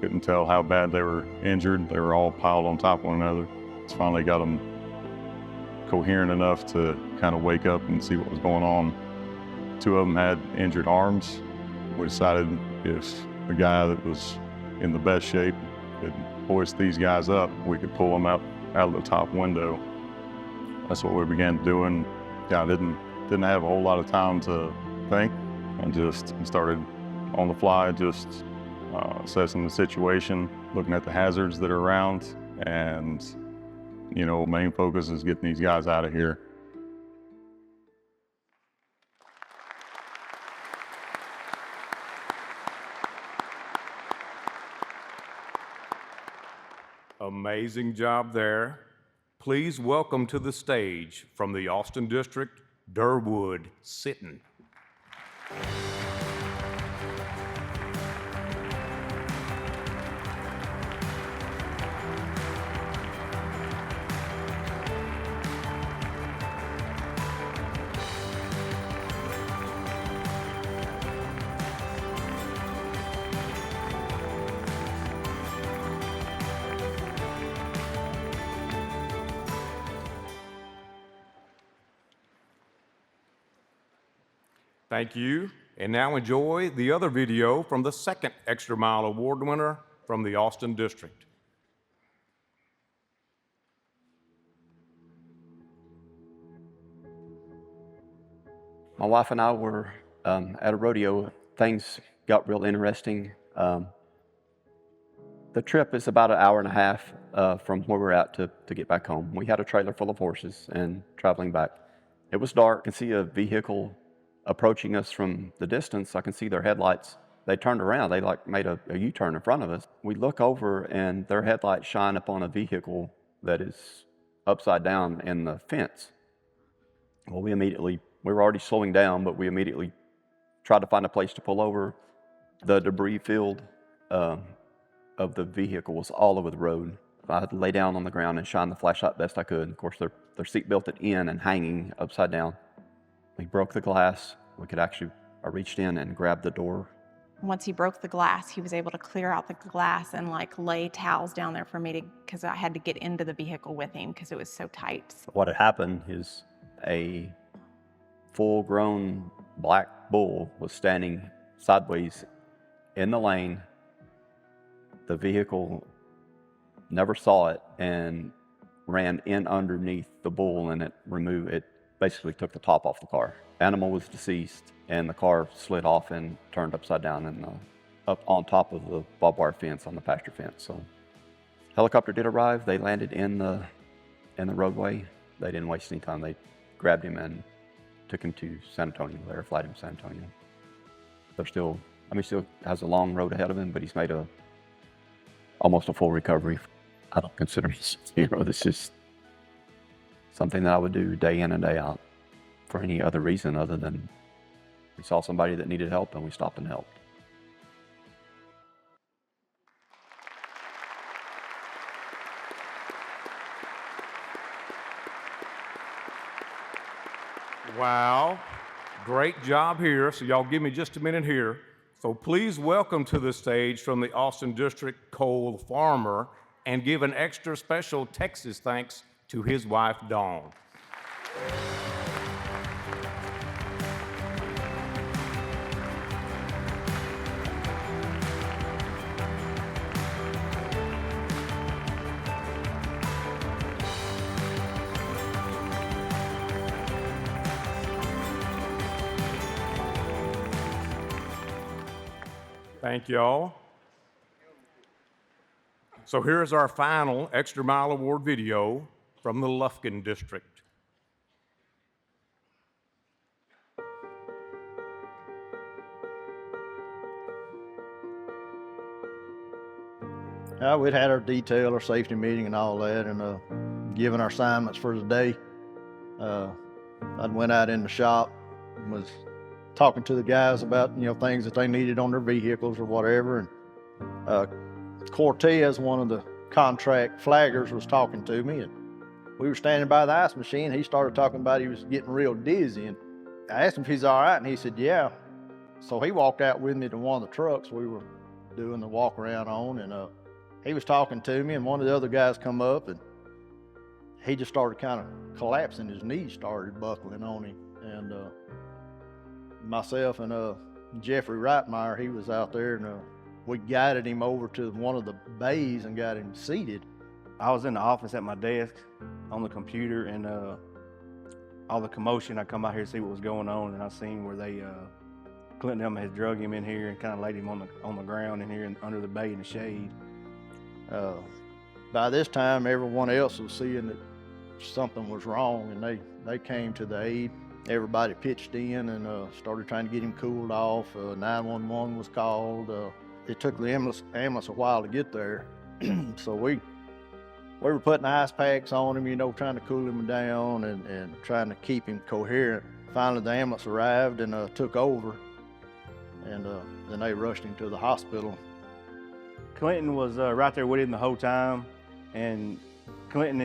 Couldn't tell how bad they were injured. They were all piled on top of one another. It's finally got them coherent enough to kind of wake up and see what was going on. 2 of them had injured arms. We decided if the guy that was in the best shape could hoist these guys up, we could pull them up out of the top window. That's what we began doing. I didn't have a whole lot of time to think. I just started on the fly, just assessing the situation, looking at the hazards that are around, and main focus is getting these guys out of here. Amazing job there. Please welcome to the stage from the Austin District, Durwood Sitton. Thank you. And now enjoy the other video from the second Extra Mile Award winner from the Austin District. My wife and I were at a rodeo. Things got real interesting. The trip is about an hour and a half from where we're at to get back home. We had a trailer full of horses and traveling back. It was dark. I could see a vehicle approaching us from the distance. I can see their headlights. They turned around. They made a U-turn in front of us. We look over and their headlights shine upon a vehicle that is upside down in the fence. Well, we were already slowing down, but we immediately tried to find a place to pull over. The debris field of the vehicle was all over the road. I had to lay down on the ground and shine the flashlight best I could. Of course, they're seat belted in and hanging upside down. We broke the glass. I reached in and grabbed the door. Once he broke the glass, he was able to clear out the glass and lay towels down there for me because I had to get into the vehicle with him because it was so tight. What had happened is a full-grown black bull was standing sideways in the lane. The vehicle never saw it and ran in underneath the bull, and it basically took the top off the car. Animal was deceased, and the car slid off and turned upside down and up on top of the barbed wire fence on the pasture fence. So, helicopter did arrive. They landed in the roadway. They didn't waste any time. They grabbed him and took him to San Antonio. They flight him to San Antonio. Still has a long road ahead of him, but he's made almost a full recovery. I don't consider this this is something that I would do day in and day out for any other reason other than we saw somebody that needed help and we stopped and helped. Wow, great job here. So y'all give me just a minute here. So please welcome to the stage from the Austin District, Cole Farmer, and give an extra special Texas thanks to his wife, Dawn. Thank you all. So here's our final Extra Mile Award video from the Lufkin District. We'd had our detail, our safety meeting and all that, and given our assignments for the day. I went out in the shop and was talking to the guys about, things that they needed on their vehicles or whatever. And Cortez, one of the contract flaggers, was talking to me, and we were standing by the ice machine. He started talking about he was getting real dizzy, and I asked him if he's all right, and he said, yeah. So he walked out with me to one of the trucks we were doing the walk around on, and he was talking to me, and one of the other guys come up, and he just started kind of collapsing. His knees started buckling on him, and myself and Jeffrey Reitmeyer, he was out there, and we guided him over to one of the bays and got him seated. I was in the office at my desk on the computer, and all the commotion, I come out here to see what was going on, and I seen where they, Clinton Elma had drug him in here and kind of laid him on the ground in here under the bay in the shade. By this time, everyone else was seeing that something was wrong, and they came to the aid. Everybody pitched in and started trying to get him cooled off. 911 was called. It took the ambulance a while to get there, so we were putting ice packs on him, trying to cool him down and trying to keep him coherent. Finally, the ambulance arrived and took over, and then they rushed him to the hospital. Clinton was right there with him the whole time, and Clinton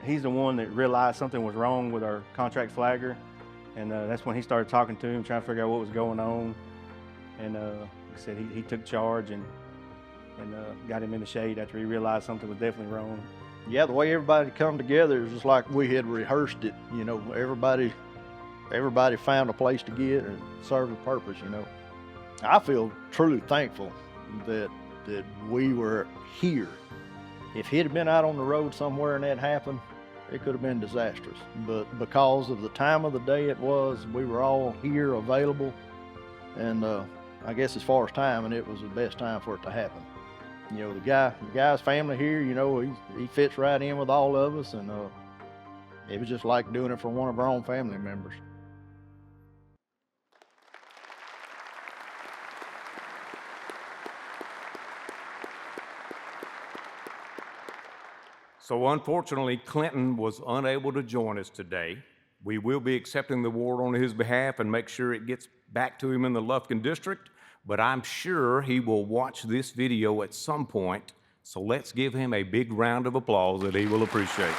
he's the one that realized something was wrong with our contract flagger, and that's when he started talking to him, trying to figure out what was going on. And like I said, he took charge and got him in the shade after he realized something was definitely wrong. Yeah, the way everybody come together is just like we had rehearsed it. Everybody found a place to get and serve a purpose. I feel truly thankful that we were here. If he'd have been out on the road somewhere and that happened, it could have been disastrous. But because of the time of the day it was, we were all here available. And I guess as far as timing, it was the best time for it to happen. The guy's family here, he fits right in with all of us, and it was just like doing it for one of our own family members. So unfortunately, Clinton was unable to join us today. We will be accepting the award on his behalf and make sure it gets back to him in the Lufkin District, but I'm sure he will watch this video at some point, so let's give him a big round of applause that he will appreciate.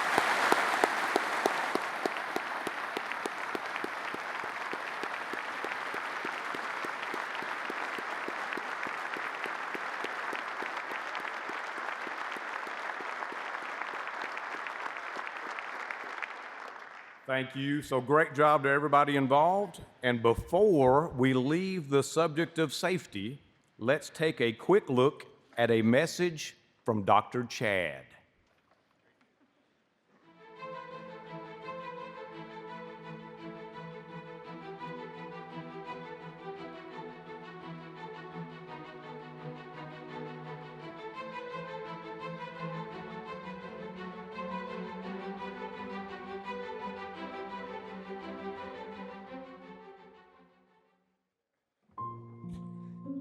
Thank you. So great job to everybody involved. And before we leave the subject of safety, let's take a quick look at a message from Dr. Chad.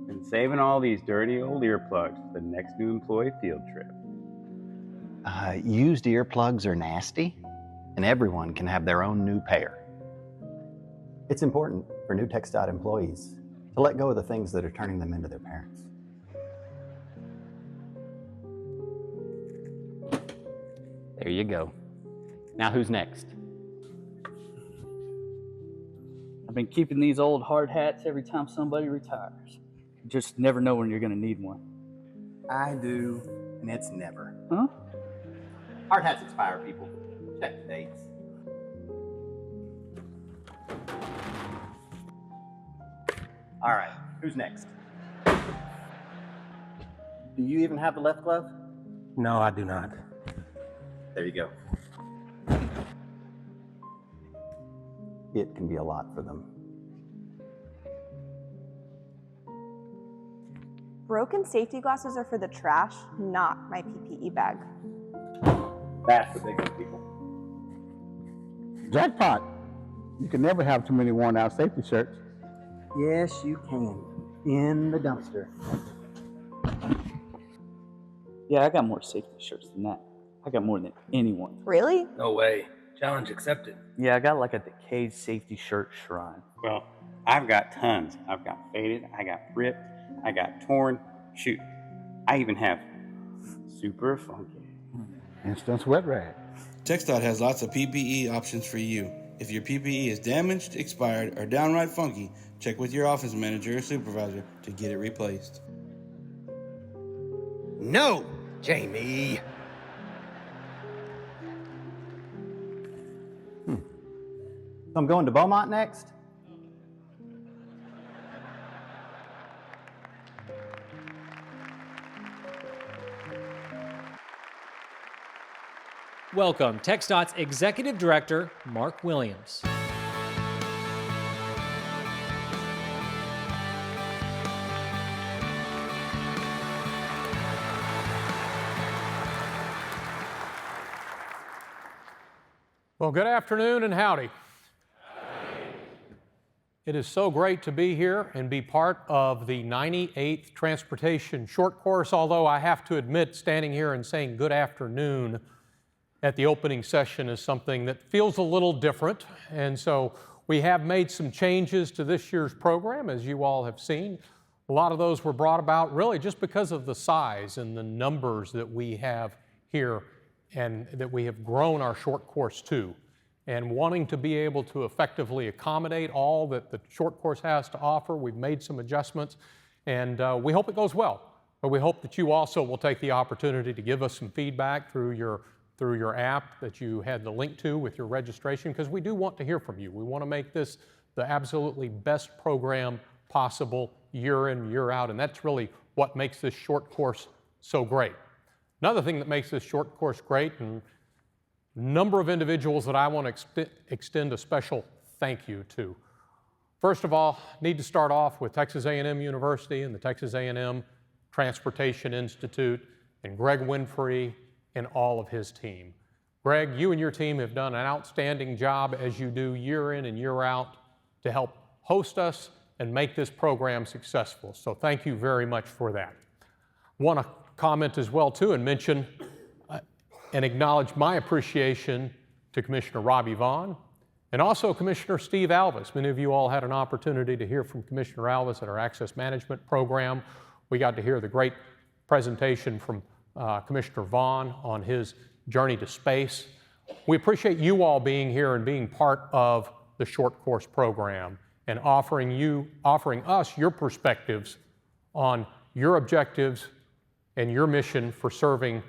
Been saving all these dirty old earplugs for the next new employee field trip. Used earplugs are nasty, and everyone can have their own new pair. It's important for new TxDOT employees to let go of the things that are turning them into their parents. There you go. Now who's next? I've been keeping these old hard hats every time somebody retires. You just never know when you're going to need one. I do, and it's never. Huh? Hard hats expire, people. Check the dates. All right, who's next? Do you even have the left glove? No, I do not. There you go. It can be a lot for them. Broken safety glasses are for the trash, not my PPE bag. That's the big one, people. Jackpot! You can never have too many worn out safety shirts. Yes, you can. In the dumpster. Yeah, I got more safety shirts than that. I got more than anyone. Really? No way. Challenge accepted. Yeah, I got like a decayed safety shirt shrine. Well, I've got tons. I've got faded, I got ripped, I got torn. Shoot, I even have super funky. Instant sweat rag. TxDOT has lots of PPE options for you. If your PPE is damaged, expired, or downright funky, check with your office manager or supervisor to get it replaced. No, Jamie. So I'm going to Beaumont next? Welcome, TxDOT's Executive Director, Mark Williams. Well, good afternoon and howdy. It is so great to be here and be part of the 98th Transportation Short Course, although I have to admit, standing here and saying good afternoon at the opening session is something that feels a little different. And so we have made some changes to this year's program, as you all have seen. A lot of those were brought about really just because of the size and the numbers that we have here and that we have grown our short course to. And wanting to be able to effectively accommodate all that the short course has to offer, we've made some adjustments, and we hope it goes well. But we hope that you also will take the opportunity to give us some feedback through your app that you had the link to with your registration, because we do want to hear from you. We want to make this the absolutely best program possible year in, year out, and that's really what makes this short course so great. Another thing that makes this short course great, and a number of individuals that I want to extend a special thank you to. First of all, need to start off with Texas A&M University and the Texas A&M Transportation Institute and Greg Winfrey and all of his team. Greg, you and your team have done an outstanding job, as you do year in and year out, to help host us and make this program successful. So thank you very much for that. I want to comment as well too and mention and acknowledge my appreciation to Commissioner Robbie Vaughn and also Commissioner Steve Alvis. Many of you all had an opportunity to hear from Commissioner Alvis at our Access Management program. We got to hear the great presentation from Commissioner Vaughn on his journey to space. We appreciate you all being here and being part of the short course program and offering us your perspectives on your objectives and your mission for serving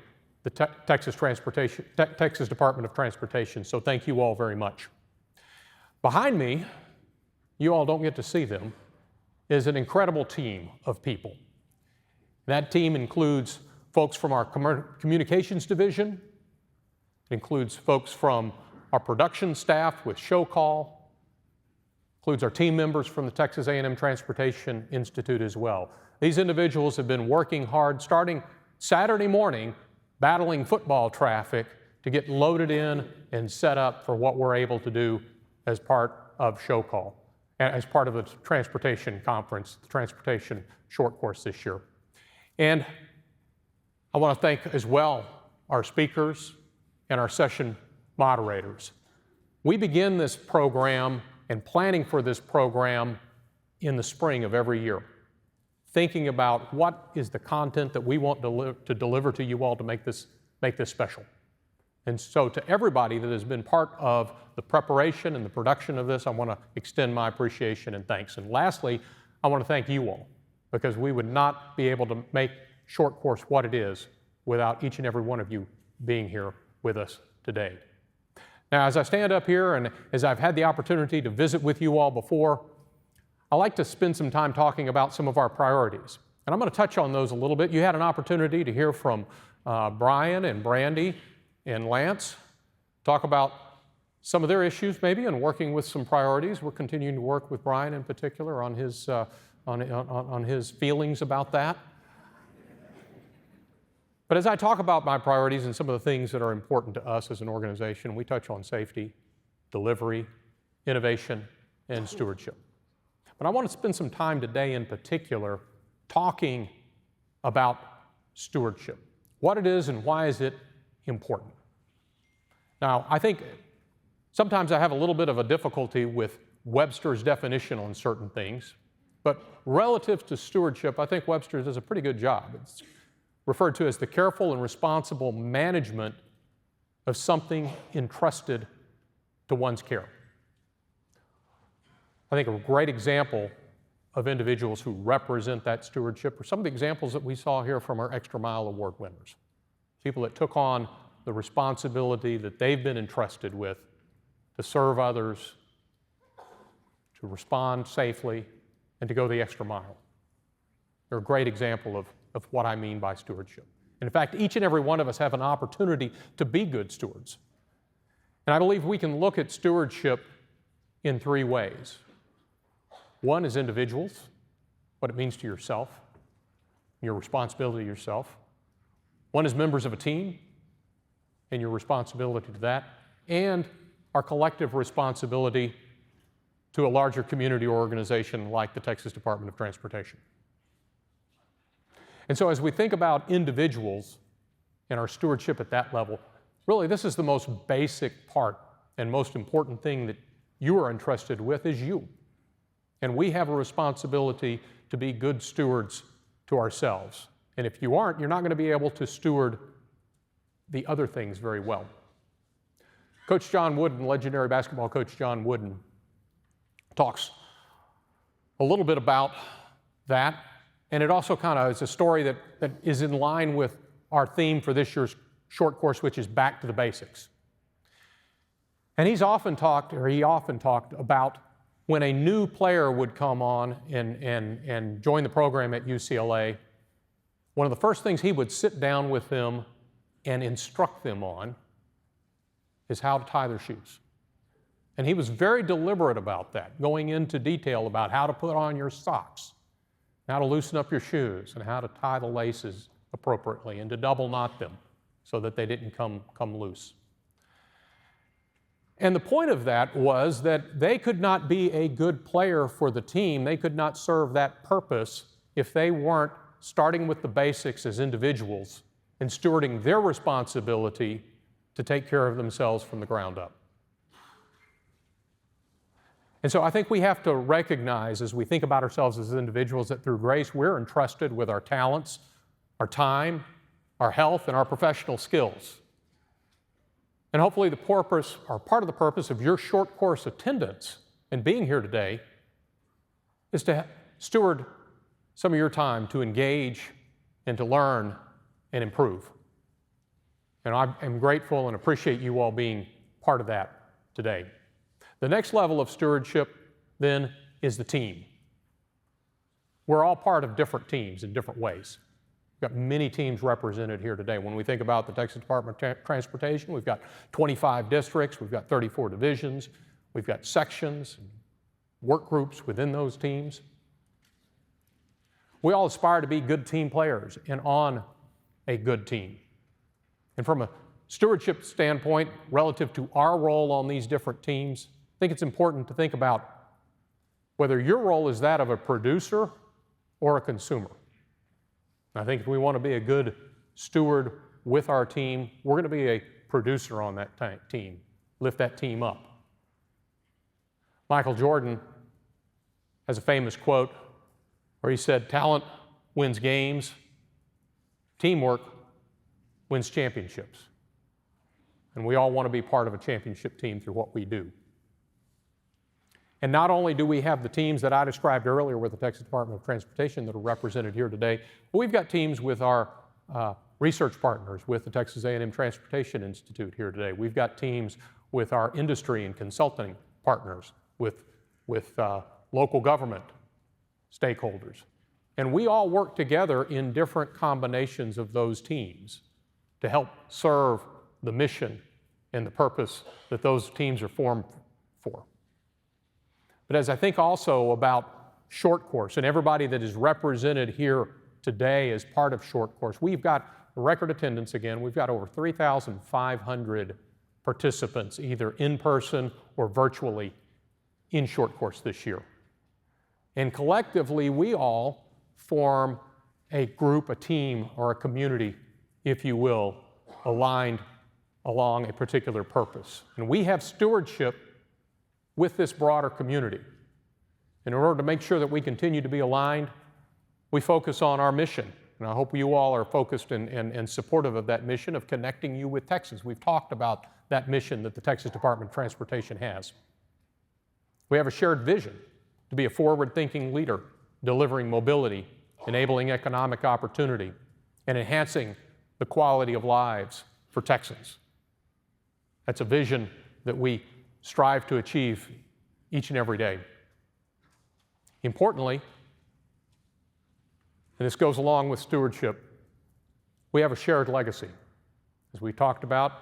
the Texas Department of Transportation. So thank you all very much. Behind me, you all don't get to see them, is an incredible team of people. That team includes folks from our communications division. It includes folks from our production staff with Show Call. Includes our team members from the Texas A&M Transportation Institute as well. These individuals have been working hard starting Saturday morning, battling football traffic to get loaded in and set up for what we're able to do as part of Show Call, as part of the transportation conference, the transportation short course this year. And I want to thank as well our speakers and our session moderators. We begin this program and planning for this program in the spring of every year, thinking about what is the content that we want to deliver to you all to make this special. And so to everybody that has been part of the preparation and the production of this, I want to extend my appreciation and thanks. And lastly, I want to thank you all, because we would not be able to make Short Course what it is without each and every one of you being here with us today. Now, as I stand up here and as I've had the opportunity to visit with you all before, I like to spend some time talking about some of our priorities. And I'm going to touch on those a little bit. You had an opportunity to hear from Brian and Brandy and Lance talk about some of their issues maybe and working with some priorities. We're continuing to work with Brian in particular on his feelings about that. But as I talk about my priorities and some of the things that are important to us as an organization, we touch on safety, delivery, innovation, and stewardship. But I want to spend some time today in particular talking about stewardship, what it is and why is it important. Now, I think sometimes I have a little bit of a difficulty with Webster's definition on certain things, but relative to stewardship, I think Webster's does a pretty good job. It's referred to as the careful and responsible management of something entrusted to one's care. I think a great example of individuals who represent that stewardship are some of the examples that we saw here from our Extra Mile Award winners. People that took on the responsibility that they've been entrusted with to serve others, to respond safely, and to go the extra mile. They're a great example of what I mean by stewardship. And in fact, each and every one of us have an opportunity to be good stewards. And I believe we can look at stewardship in three ways. One is individuals, what it means to yourself, your responsibility to yourself. One is members of a team and your responsibility to that, and our collective responsibility to a larger community organization like the Texas Department of Transportation. And so as we think about individuals and our stewardship at that level, really this is the most basic part and most important thing that you are entrusted with is you. And we have a responsibility to be good stewards to ourselves. And if you aren't, you're not going to be able to steward the other things very well. Coach John Wooden, legendary basketball coach John Wooden, talks a little bit about that. And it also kind of is a story that is in line with our theme for this year's short course, which is back to the basics. And he often talked about when a new player would come on and join the program at UCLA, one of the first things he would sit down with them and instruct them on is how to tie their shoes. And he was very deliberate about that, going into detail about how to put on your socks, how to loosen up your shoes, and how to tie the laces appropriately, and to double knot them so that they didn't come loose. And the point of that was that they could not be a good player for the team, they could not serve that purpose if they weren't starting with the basics as individuals and stewarding their responsibility to take care of themselves from the ground up. And so I think we have to recognize as we think about ourselves as individuals that through grace we're entrusted with our talents, our time, our health, and our professional skills. And hopefully the purpose, or part of the purpose of your short course attendance and being here today is to steward some of your time to engage and to learn and improve. And I am grateful and appreciate you all being part of that today. The next level of stewardship then is the team. We're all part of different teams in different ways. We've got many teams represented here today. When we think about the Texas Department of Transportation, we've got 25 districts, we've got 34 divisions, we've got sections, work groups within those teams. We all aspire to be good team players and on a good team. And from a stewardship standpoint, relative to our role on these different teams, I think it's important to think about whether your role is that of a producer or a consumer. And I think if we want to be a good steward with our team, we're going to be a producer on that team, lift that team up. Michael Jordan has a famous quote where he said, "Talent wins games, teamwork wins championships." And we all want to be part of a championship team through what we do. And not only do we have the teams that I described earlier with the Texas Department of Transportation that are represented here today, but we've got teams with our research partners with the Texas A&M Transportation Institute here today. We've got teams with our industry and consulting partners, with local government stakeholders. And we all work together in different combinations of those teams to help serve the mission and the purpose that those teams are formed for. But as I think also about short course and everybody that is represented here today as part of short course, we've got record attendance again. We've got over 3,500 participants, either in person or virtually, in short course this year. And collectively, we all form a group, a team, or a community, if you will, aligned along a particular purpose. And we have stewardship with this broader community. And in order to make sure that we continue to be aligned, we focus on our mission. And I hope you all are focused and supportive of that mission of connecting you with Texas. We've talked about that mission that the Texas Department of Transportation has. We have a shared vision to be a forward-thinking leader, delivering mobility, enabling economic opportunity, and enhancing the quality of lives for Texans. That's a vision that we strive to achieve each and every day. Importantly, and this goes along with stewardship, we have a shared legacy. As we talked about,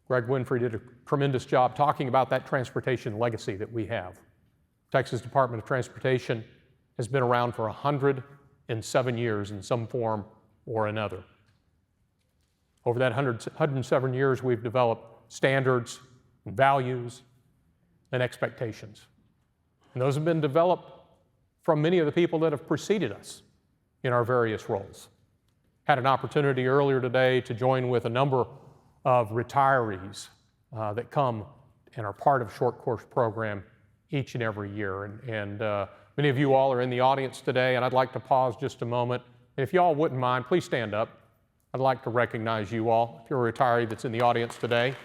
Greg Winfrey did a tremendous job talking about that transportation legacy that we have. Texas Department of Transportation has been around for 107 years in some form or another. Over that 107 years, we've developed standards, and values, and expectations. And those have been developed from many of the people that have preceded us in our various roles. Had an opportunity earlier today to join with a number of retirees that come and are part of short course program each and every year. And many of you all are in the audience today, and I'd like to pause just a moment. If you all wouldn't mind, please stand up. I'd like to recognize you all. If you're a retiree that's in the audience today.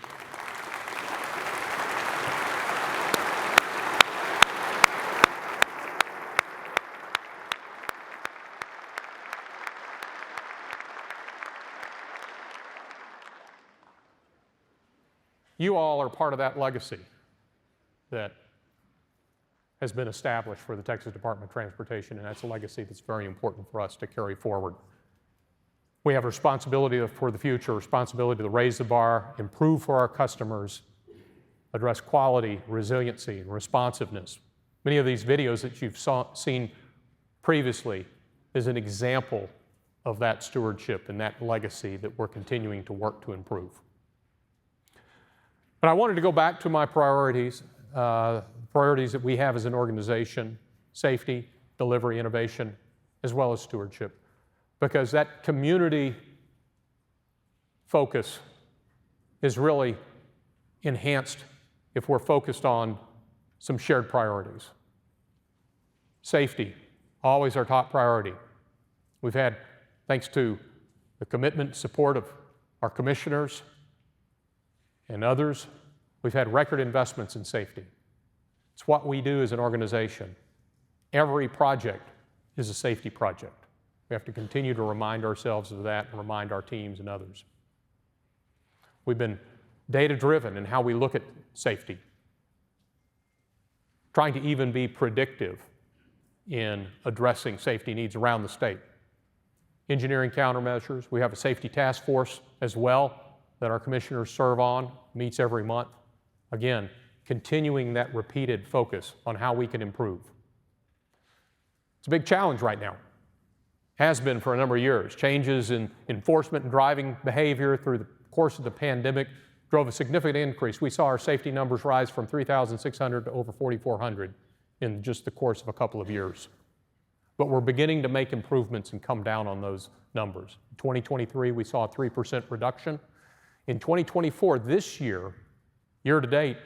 You all are part of that legacy that has been established for the Texas Department of Transportation, and that's a legacy that's very important for us to carry forward. We have a responsibility for the future, responsibility to raise the bar, improve for our customers, address quality, resiliency, and responsiveness. Many of these videos that you've seen previously is an example of that stewardship and that legacy that we're continuing to work to improve. But I wanted to go back to my priorities, priorities that we have as an organization: safety, delivery, innovation, as well as stewardship. Because that community focus is really enhanced if we're focused on some shared priorities. Safety, always our top priority. We've had, thanks to the commitment and support of our commissioners and others, we've had record investments in safety. It's what we do as an organization. Every project is a safety project. We have to continue to remind ourselves of that and remind our teams and others. We've been data-driven in how we look at safety, trying to even be predictive in addressing safety needs around the state. Engineering countermeasures. We have a safety task force as well that our commissioners serve on, meets every month. Again, continuing that repeated focus on how we can improve. It's a big challenge right now. Has been for a number of years. Changes in enforcement and driving behavior through the course of the pandemic drove a significant increase. We saw our safety numbers rise from 3,600 to over 4,400 in just the course of a couple of years. But we're beginning to make improvements and come down on those numbers. In 2023, we saw a 3% reduction. In 2024, this year, year to date,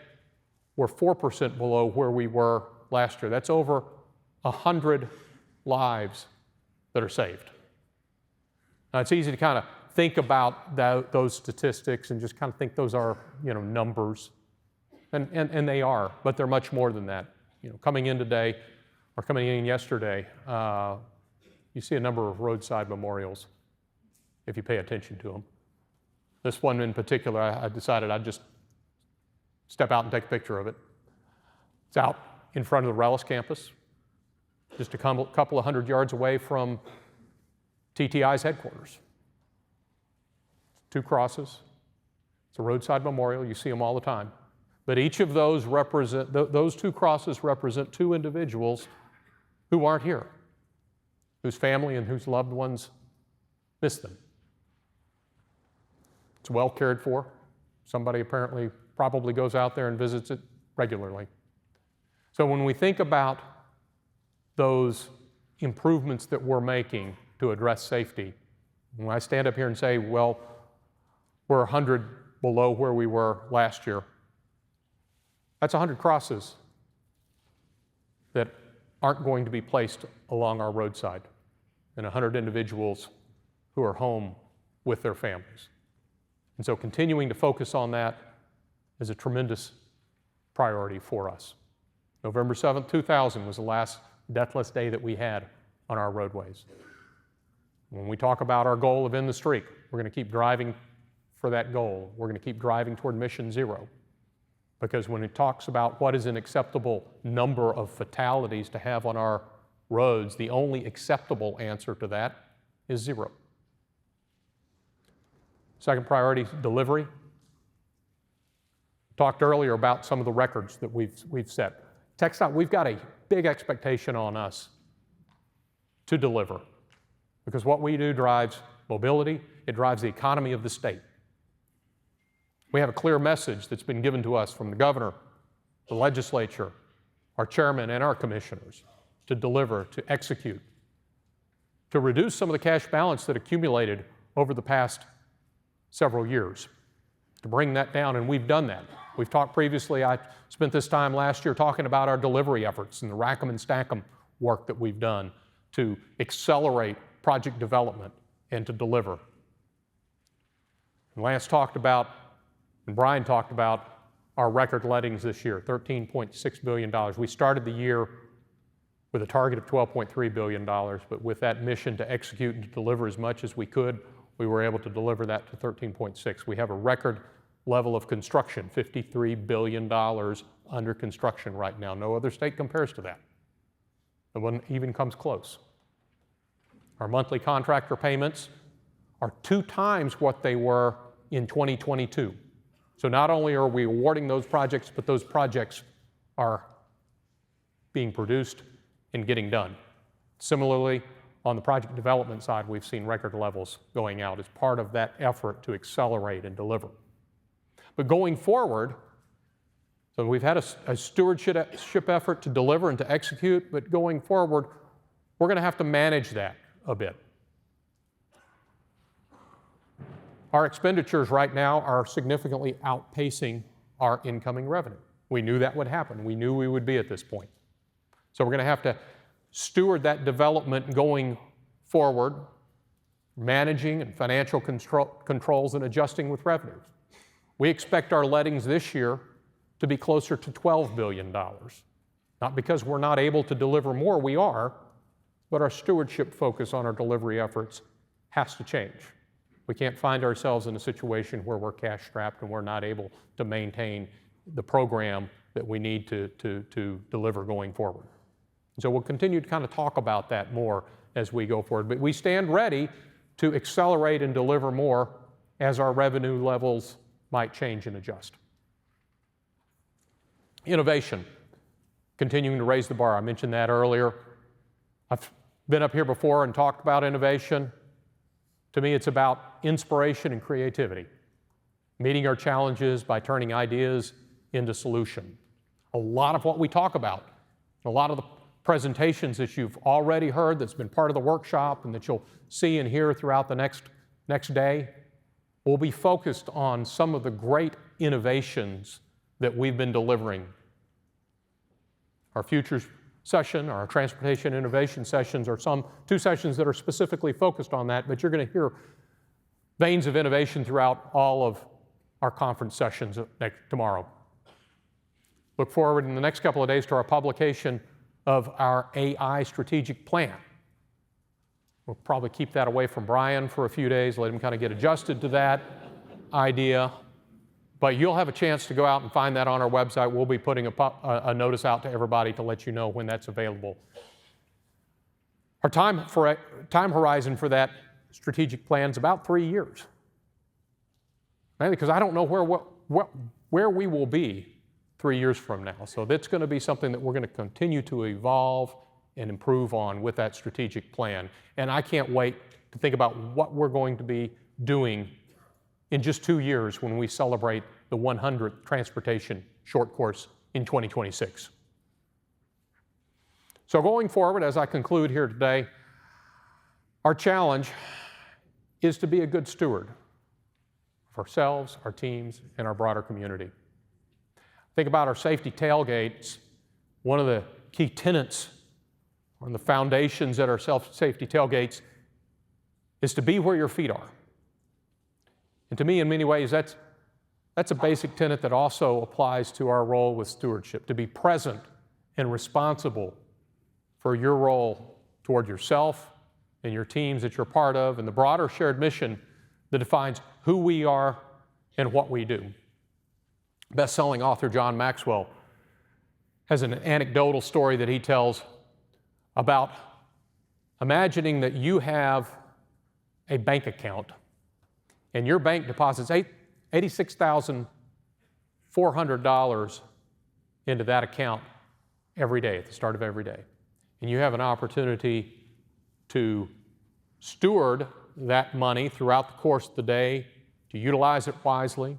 we're 4% below where we were last year. That's over 100 lives that are saved. Now, it's easy to kind of think about those statistics and just kind of think those are, numbers. And they are, but they're much more than that. Coming in today, or coming in yesterday, you see a number of roadside memorials if you pay attention to them. This one in particular, I decided I'd just step out and take a picture of it. It's out in front of the Rellis campus, just a couple of hundred yards away from TTI's headquarters. 2 crosses. It's a roadside memorial. You see them all the time. But each of those those 2 crosses represent 2 individuals who aren't here, whose family and whose loved ones miss them. It's well cared for. Somebody apparently probably goes out there and visits it regularly. So when we think about those improvements that we're making to address safety, when I stand up here and say, well, we're 100 below where we were last year, that's 100 crosses that aren't going to be placed along our roadside, and 100 individuals who are home with their families. And so continuing to focus on that is a tremendous priority for us. November 7th, 2000 was the last deathless day that we had on our roadways. When we talk about our goal of End the Streak, we're going to keep driving for that goal. We're going to keep driving toward Mission Zero. Because when it talks about what is an acceptable number of fatalities to have on our roads, the only acceptable answer to that is 0. Second priority, delivery. Talked earlier about some of the records that we've set. TxDOT, we've got a big expectation on us to deliver, because what we do drives mobility, it drives the economy of the state. We have a clear message that's been given to us from the governor, the legislature, our chairman, and our commissioners to deliver, to execute, to reduce some of the cash balance that accumulated over the past several years, to bring that down, and we've done that. We've talked previously, I spent this time last year talking about our delivery efforts and the rack 'em and stack 'em work that we've done to accelerate project development and to deliver. And Lance talked about, and Brian talked about, our record lettings this year, $13.6 billion. We started the year with a target of $12.3 billion, but with that mission to execute and to deliver as much as we could, we were able to deliver that to 13.6. We have a record level of construction, $53 billion under construction right now. No other state compares to that. No one even comes close. Our monthly contractor payments are 2 times what they were in 2022. So not only are we awarding those projects, but those projects are being produced and getting done. Similarly, on the project development side, we've seen record levels going out as part of that effort to accelerate and deliver. But going forward, so we've had a stewardship effort to deliver and to execute, but going forward, we're going to have to manage that a bit. Our expenditures right now are significantly outpacing our incoming revenue. We knew that would happen. We knew we would be at this point. So we're going to have to steward that development going forward, managing and financial controls and adjusting with revenues. We expect our lettings this year to be closer to $12 billion. Not because we're not able to deliver more, we are, but our stewardship focus on our delivery efforts has to change. We can't find ourselves in a situation where we're cash strapped and we're not able to maintain the program that we need to deliver going forward. So we'll continue to kind of talk about that more as we go forward, but we stand ready to accelerate and deliver more as our revenue levels might change and adjust. Innovation, continuing to raise the bar. I mentioned that earlier. I've been up here before and talked about innovation. To me, it's about inspiration and creativity, meeting our challenges by turning ideas into solution. A lot of what we talk about, a lot of the presentations that you've already heard that's been part of the workshop and that you'll see and hear throughout the next day will be focused on some of the great innovations that we've been delivering. Our futures session, our transportation innovation sessions are 2 sessions that are specifically focused on that, but you're going to hear veins of innovation throughout all of our conference sessions tomorrow. Look forward in the next couple of days to our publication of our AI strategic plan. We'll probably keep that away from Brian for a few days, let him kind of get adjusted to that idea. But you'll have a chance to go out and find that on our website. We'll be putting a notice out to everybody to let you know when that's available. Our time horizon for that strategic plan is about 3 years. Mainly because I don't know where we will be 3 years from now. So that's going to be something that we're going to continue to evolve and improve on with that strategic plan. And I can't wait to think about what we're going to be doing in just 2 years when we celebrate the 100th Transportation Short Course in 2026. So going forward, as I conclude here today, our challenge is to be a good steward of ourselves, our teams, and our broader community. Think about our safety tailgates. One of the key tenets, one of the foundations at our safety tailgates is to be where your feet are. And to me, in many ways, that's a basic tenet that also applies to our role with stewardship, to be present and responsible for your role toward yourself and your teams that you're part of, and the broader shared mission that defines who we are and what we do. Best-selling author John Maxwell has an anecdotal story that he tells about imagining that you have a bank account and your bank deposits $86,400 into that account every day, at the start of every day. And you have an opportunity to steward that money throughout the course of the day, to utilize it wisely.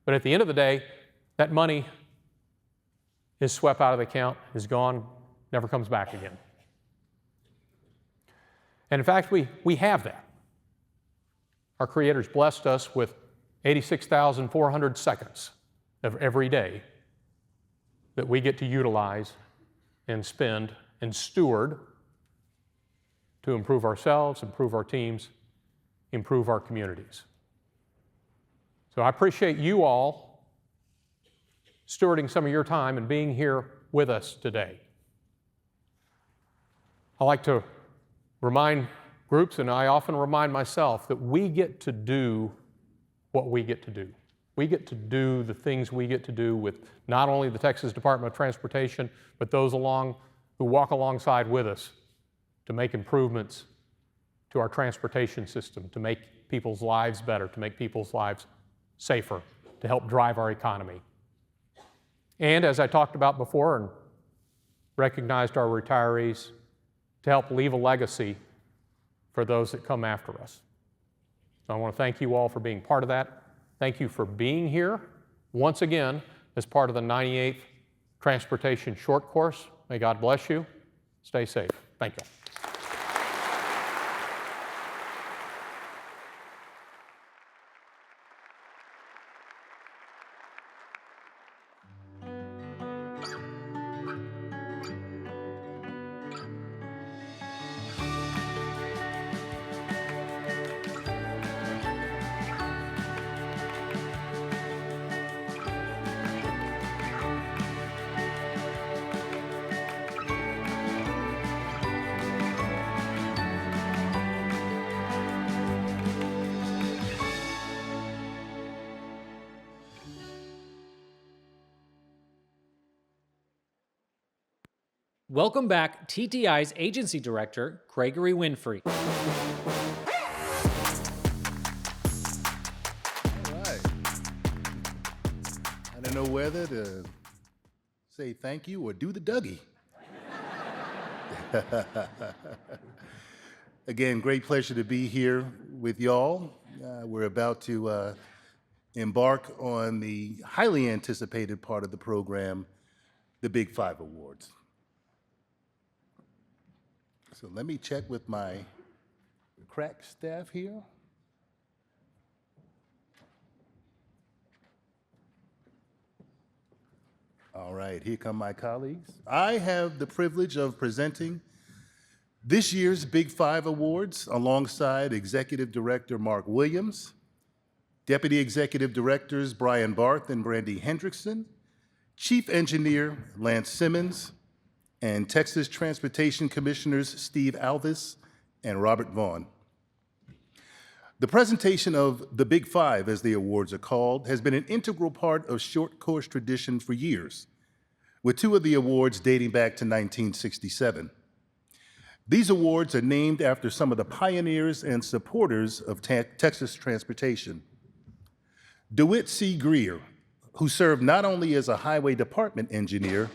But at the end of the day, that money is swept out of the account, is gone, never comes back again. And in fact, we have that. Our Creator's blessed us with 86,400 seconds of every day that we get to utilize and spend and steward to improve ourselves, improve our teams, improve our communities. So I appreciate you all stewarding some of your time and being here with us today. I like to remind groups, and I often remind myself, that we get to do what we get to do. We get to do the things we get to do with not only the Texas Department of Transportation, but those who walk alongside with us to make improvements to our transportation system, to make people's lives better, to make people's lives safer, to help drive our economy. And as I talked about before and recognized our retirees, to help leave a legacy for those that come after us. So I want to thank you all for being part of that. Thank you for being here once again as part of the 98th Transportation Short Course. May God bless you. Stay safe. Thank you. Welcome back, TTI's Agency Director, Gregory Winfrey. All right. I don't know whether to say thank you or do the Dougie. Again, great pleasure to be here with y'all. We're about to embark on the highly anticipated part of the program, the Big Five Awards. So let me check with my crack staff here. All right, here come my colleagues. I have the privilege of presenting this year's Big Five Awards alongside Executive Director Mark Williams, Deputy Executive Directors Brian Barth and Brandy Hendrickson, Chief Engineer Lance Simmons, and Texas Transportation Commissioners Steve Alvis and Robert Vaughn. The presentation of the Big Five, as the awards are called, has been an integral part of short course tradition for years, with two of the awards dating back to 1967. These awards are named after some of the pioneers and supporters of Texas transportation. DeWitt C. Greer, who served not only as a highway department engineer,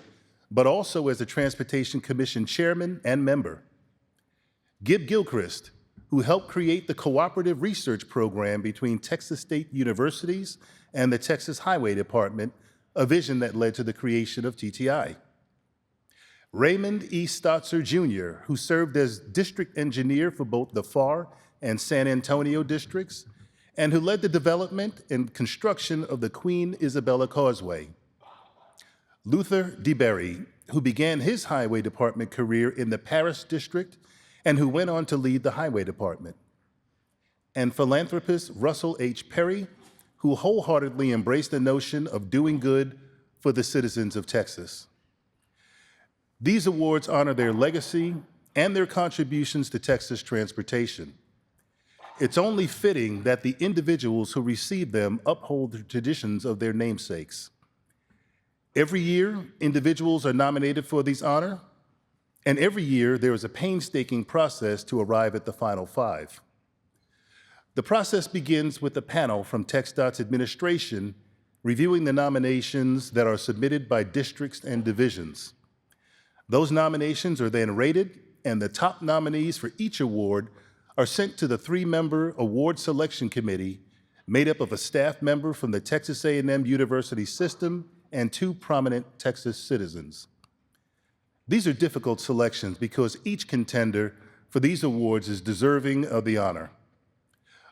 but also as a Transportation Commission chairman and member. Gib Gilchrist, who helped create the cooperative research program between Texas State Universities and the Texas Highway Department, a vision that led to the creation of TTI. Raymond E. Stotzer Jr., who served as district engineer for both the FAR and San Antonio districts, and who led the development and construction of the Queen Isabella Causeway. Luther DeBerry, who began his highway department career in the Paris district and who went on to lead the highway department. And philanthropist Russell H. Perry, who wholeheartedly embraced the notion of doing good for the citizens of Texas. These awards honor their legacy and their contributions to Texas transportation. It's only fitting that the individuals who receive them uphold the traditions of their namesakes. Every year, individuals are nominated for these honors, and every year there is a painstaking process to arrive at the final five. The process begins with a panel from TxDOT's administration reviewing the nominations that are submitted by districts and divisions. Those nominations are then rated, and the top nominees for each award are sent to the 3-member award selection committee made up of a staff member from the Texas A&M University system and 2 prominent Texas citizens. These are difficult selections because each contender for these awards is deserving of the honor.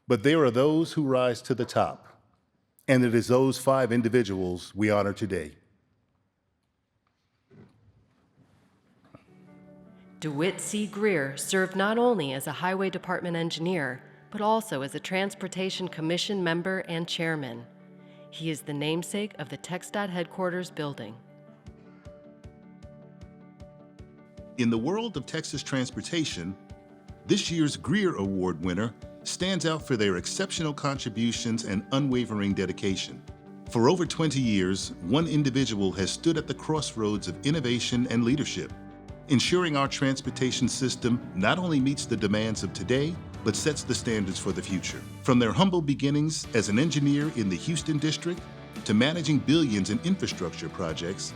But there are those who rise to the top, and it is those 5 individuals we honor today. DeWitt C. Greer served not only as a Highway Department engineer, but also as a Transportation Commission member and chairman. He is the namesake of the TxDOT headquarters building. In the world of Texas transportation, this year's Greer Award winner stands out for their exceptional contributions and unwavering dedication. For over 20 years, one individual has stood at the crossroads of innovation and leadership, ensuring our transportation system not only meets the demands of today, but sets the standards for the future. From their humble beginnings as an engineer in the Houston district to managing billions in infrastructure projects,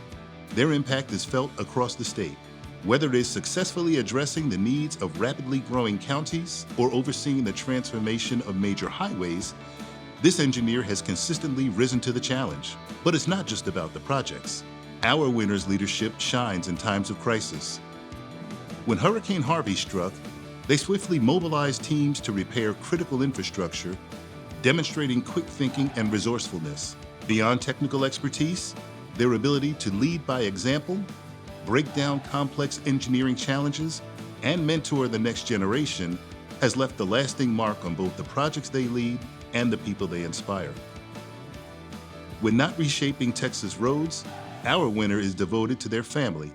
their impact is felt across the state. Whether it is successfully addressing the needs of rapidly growing counties or overseeing the transformation of major highways, this engineer has consistently risen to the challenge. But it's not just about the projects. Our winner's leadership shines in times of crisis. When Hurricane Harvey struck, they swiftly mobilized teams to repair critical infrastructure, demonstrating quick thinking and resourcefulness. Beyond technical expertise, their ability to lead by example, break down complex engineering challenges, and mentor the next generation has left a lasting mark on both the projects they lead and the people they inspire. When not reshaping Texas roads, our winner is devoted to their family,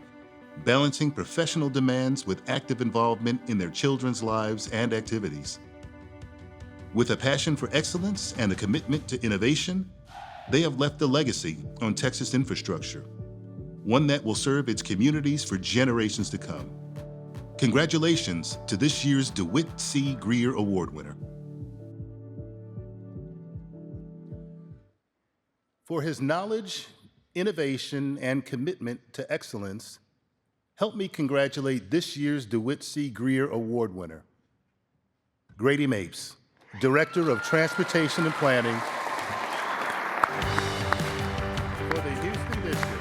balancing professional demands with active involvement in their children's lives and activities. With a passion for excellence and a commitment to innovation, they have left a legacy on Texas infrastructure, one that will serve its communities for generations to come. Congratulations to this year's DeWitt C. Greer Award winner. For his knowledge, innovation, and commitment to excellence, help me congratulate this year's DeWitt C. Greer Award winner, Grady Mapes, Director of Transportation and Planning for the Houston District.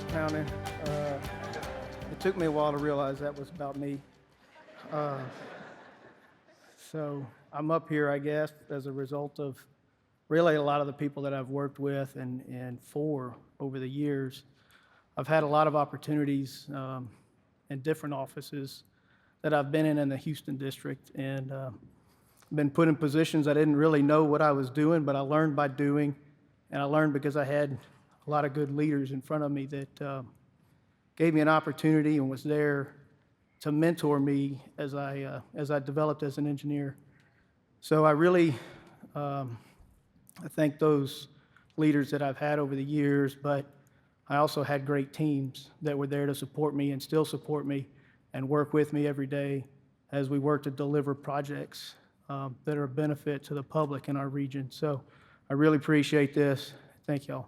County. It took me a while to realize that was about me. So I'm up here, I guess, as a result of really a lot of the people that I've worked with and for over the years. I've had a lot of opportunities in different offices that I've been in the Houston district, and been put in positions I didn't really know what I was doing, but I learned by doing, and I learned because I had a lot of good leaders in front of me that gave me an opportunity and was there to mentor me as I developed as an engineer. So I really I thank those leaders that I've had over the years, but I also had great teams that were there to support me and still support me and work with me every day as we work to deliver projects that are a benefit to the public in our region. So I really appreciate this. Thank y'all.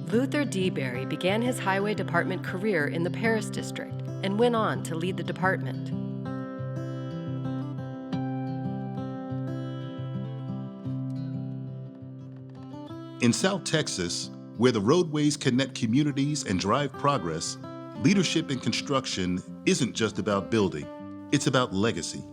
Luther DeBerry began his highway department career in the Paris district and went on to lead the department. In South Texas, where the roadways connect communities and drive progress, leadership in construction isn't just about building. It's about legacy,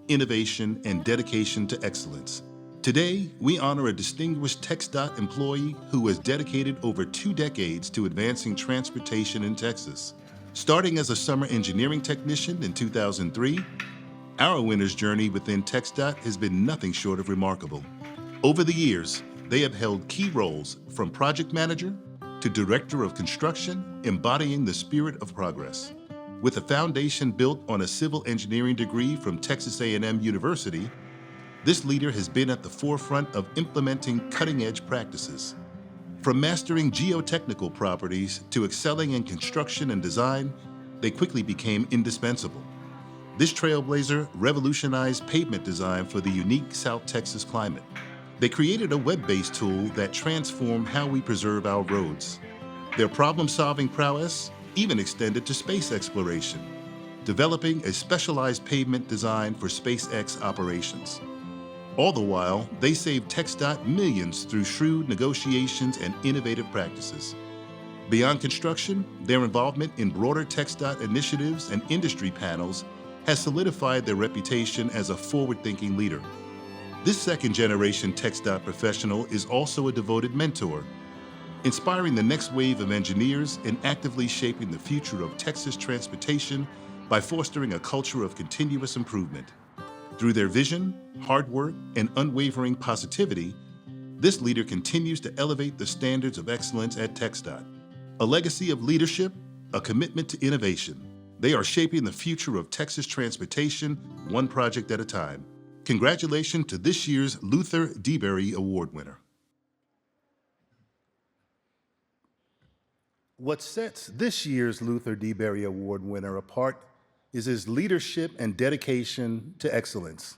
innovation, and dedication to excellence. Today, we honor a distinguished TxDOT employee who has dedicated over 2 decades to advancing transportation in Texas. Starting as a summer engineering technician in 2003, our winner's journey within TxDOT has been nothing short of remarkable. Over the years, they have held key roles from project manager to director of construction, embodying the spirit of progress. With a foundation built on a civil engineering degree from Texas A&M University, this leader has been at the forefront of implementing cutting-edge practices. From mastering geotechnical properties to excelling in construction and design, they quickly became indispensable. This trailblazer revolutionized pavement design for the unique South Texas climate. They created a web-based tool that transformed how we preserve our roads. Their problem-solving prowess even extended to space exploration, developing a specialized pavement design for SpaceX operations. All the while, they saved TxDOT millions through shrewd negotiations and innovative practices. Beyond construction, their involvement in broader TxDOT initiatives and industry panels has solidified their reputation as a forward-thinking leader. This second-generation TxDOT professional is also a devoted mentor, inspiring the next wave of engineers and actively shaping the future of Texas transportation by fostering a culture of continuous improvement. Through their vision, hard work, and unwavering positivity, this leader continues to elevate the standards of excellence at TxDOT. A legacy of leadership, a commitment to innovation. They are shaping the future of Texas transportation, one project at a time. Congratulations to this year's Luther DeBerry Award winner. What sets this year's Luther DeBerry Award winner apart is his leadership and dedication to excellence.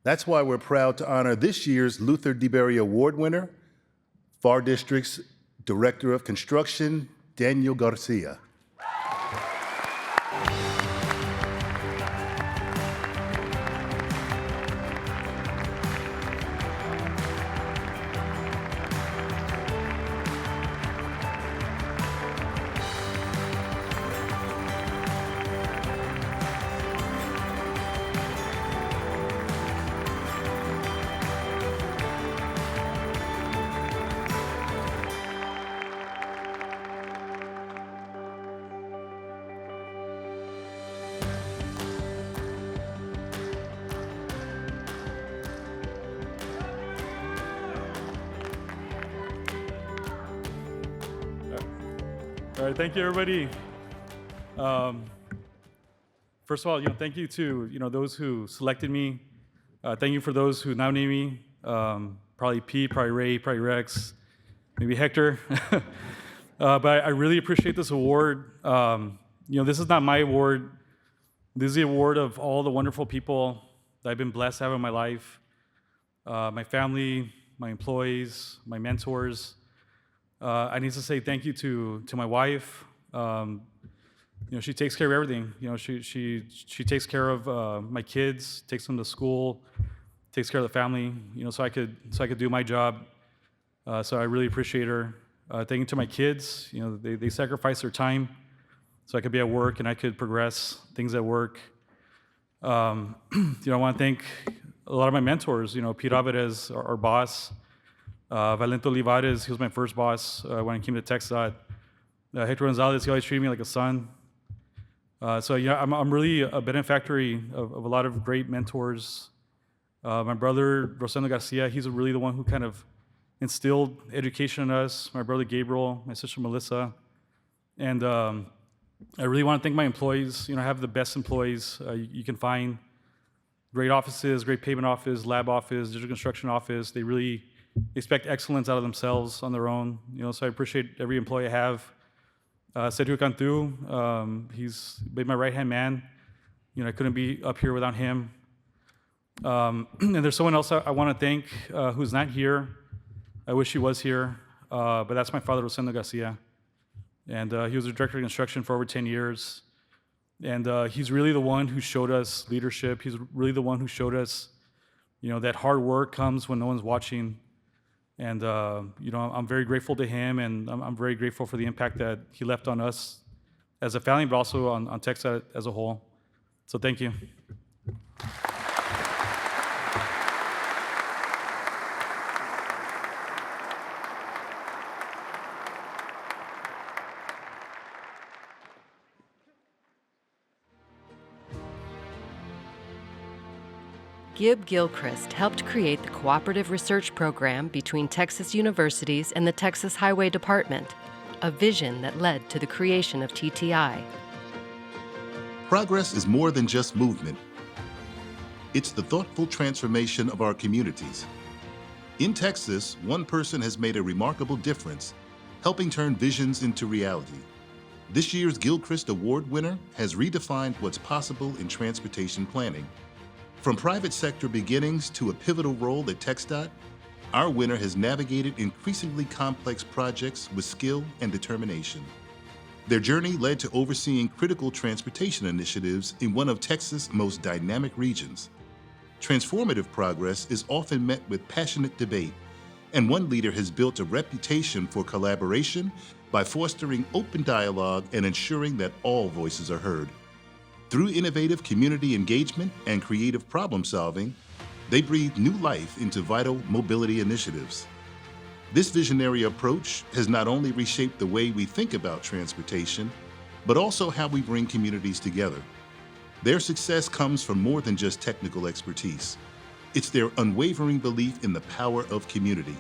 That's why we're proud to honor this year's Luther DeBerry Award winner, FAR District's Director of Construction, Daniel Garcia. All right, thank you, everybody. First of all, thank you to those who selected me. Thank you for those who nominated me. Probably Pete, probably Ray, probably Rex, maybe Hector. But I really appreciate this award. This is not my award. This is the award of all the wonderful people that I've been blessed to have in my life. My family, my employees, my mentors. I need to say thank you to my wife. she takes care of everything. She takes care of my kids, takes them to school, takes care of the family. So I could do my job. So I really appreciate her. Thank you to my kids. They sacrifice their time so I could be at work and I could progress things at work. I want to thank a lot of my mentors. Pete Alvarez, our boss. Valento Olivares, he was my first boss when I came to TxDOT. Hector Gonzalez, he always treated me like a son. I'm really a benefactor of a lot of great mentors. My brother, Rosendo Garcia, he's really the one who kind of instilled education in us. My brother Gabriel, my sister Melissa. And I really want to thank my employees. I have the best employees you can find. Great offices, great pavement office, lab office, digital construction office. They really expect excellence out of themselves on their own. So I appreciate every employee I have. Sergio Cantu, he's been my right-hand man. I couldn't be up here without him. And there's someone else I want to thank who's not here. I wish he was here, but that's my father, Rosendo Garcia. And he was the director of construction for over 10 years. And he's really the one who showed us leadership. He's really the one who showed us, that hard work comes when no one's watching. And, I'm very grateful to him, and I'm very grateful for the impact that he left on us as a family, but also on TxDOT as a whole. So thank you. Gib Gilchrist helped create the cooperative research program between Texas universities and the Texas Highway Department, a vision that led to the creation of TTI. Progress is more than just movement. It's the thoughtful transformation of our communities. In Texas, one person has made a remarkable difference, helping turn visions into reality. This year's Gilchrist Award winner has redefined what's possible in transportation planning. From private sector beginnings to a pivotal role at TxDOT, our winner has navigated increasingly complex projects with skill and determination. Their journey led to overseeing critical transportation initiatives in one of Texas' most dynamic regions. Transformative progress is often met with passionate debate, and one leader has built a reputation for collaboration by fostering open dialogue and ensuring that all voices are heard. Through innovative community engagement and creative problem solving, they breathe new life into vital mobility initiatives. This visionary approach has not only reshaped the way we think about transportation, but also how we bring communities together. Their success comes from more than just technical expertise. It's their unwavering belief in the power of community.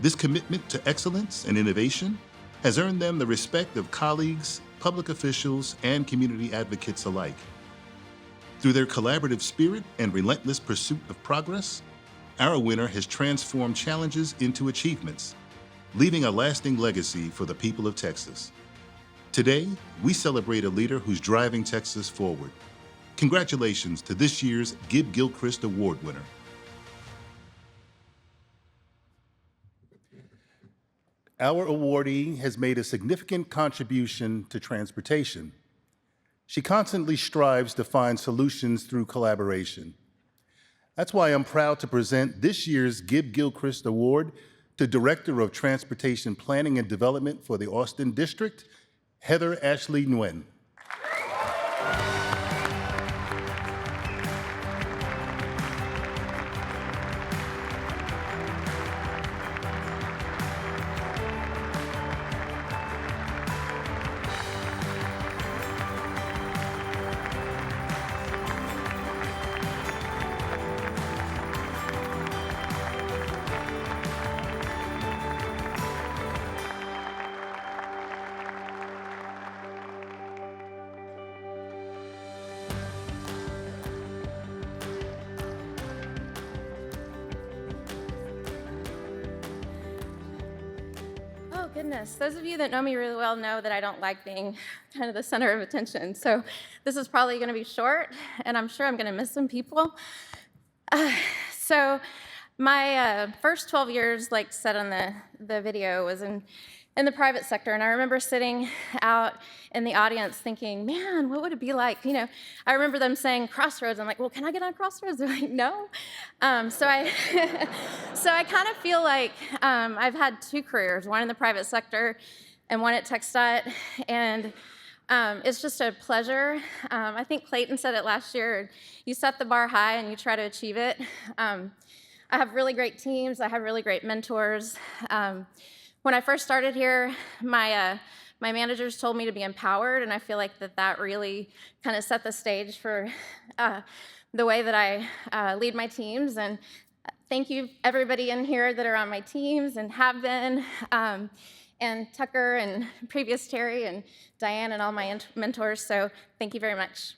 This commitment to excellence and innovation has earned them the respect of colleagues, public officials, and community advocates alike. Through their collaborative spirit and relentless pursuit of progress, our winner has transformed challenges into achievements, leaving a lasting legacy for the people of Texas. Today, we celebrate a leader who's driving Texas forward. Congratulations to this year's Gib Gilchrist Award winner. Our awardee has made a significant contribution to transportation. She constantly strives to find solutions through collaboration. That's why I'm proud to present this year's Gib Gilchrist Award to Director of Transportation Planning and Development for the Austin District, Heather Ashley Nguyen. Goodness, those of you that know me really well know that I don't like being kind of the center of attention. So this is probably going to be short, and I'm sure I'm going to miss some people. So my first 12 years, like said on the video, was in in the private sector. And I remember sitting out in the audience thinking, man, what would it be like? You know, I remember them saying Crossroads. I'm like, well, can I get on Crossroads? They're like, no. So I kind of feel like I've had two careers, one in the private sector and one at TxDOT. And it's just a pleasure. I think Clayton said it last year, you set the bar high and you try to achieve it. I have really great teams. I have really great mentors. When I first started here, my managers told me to be empowered, and I feel like that really kind of set the stage for the way that I lead my teams. And thank you, everybody in here that are on my teams and have been, and Tucker and previous Terry and Diane and all my mentors. So thank you very much.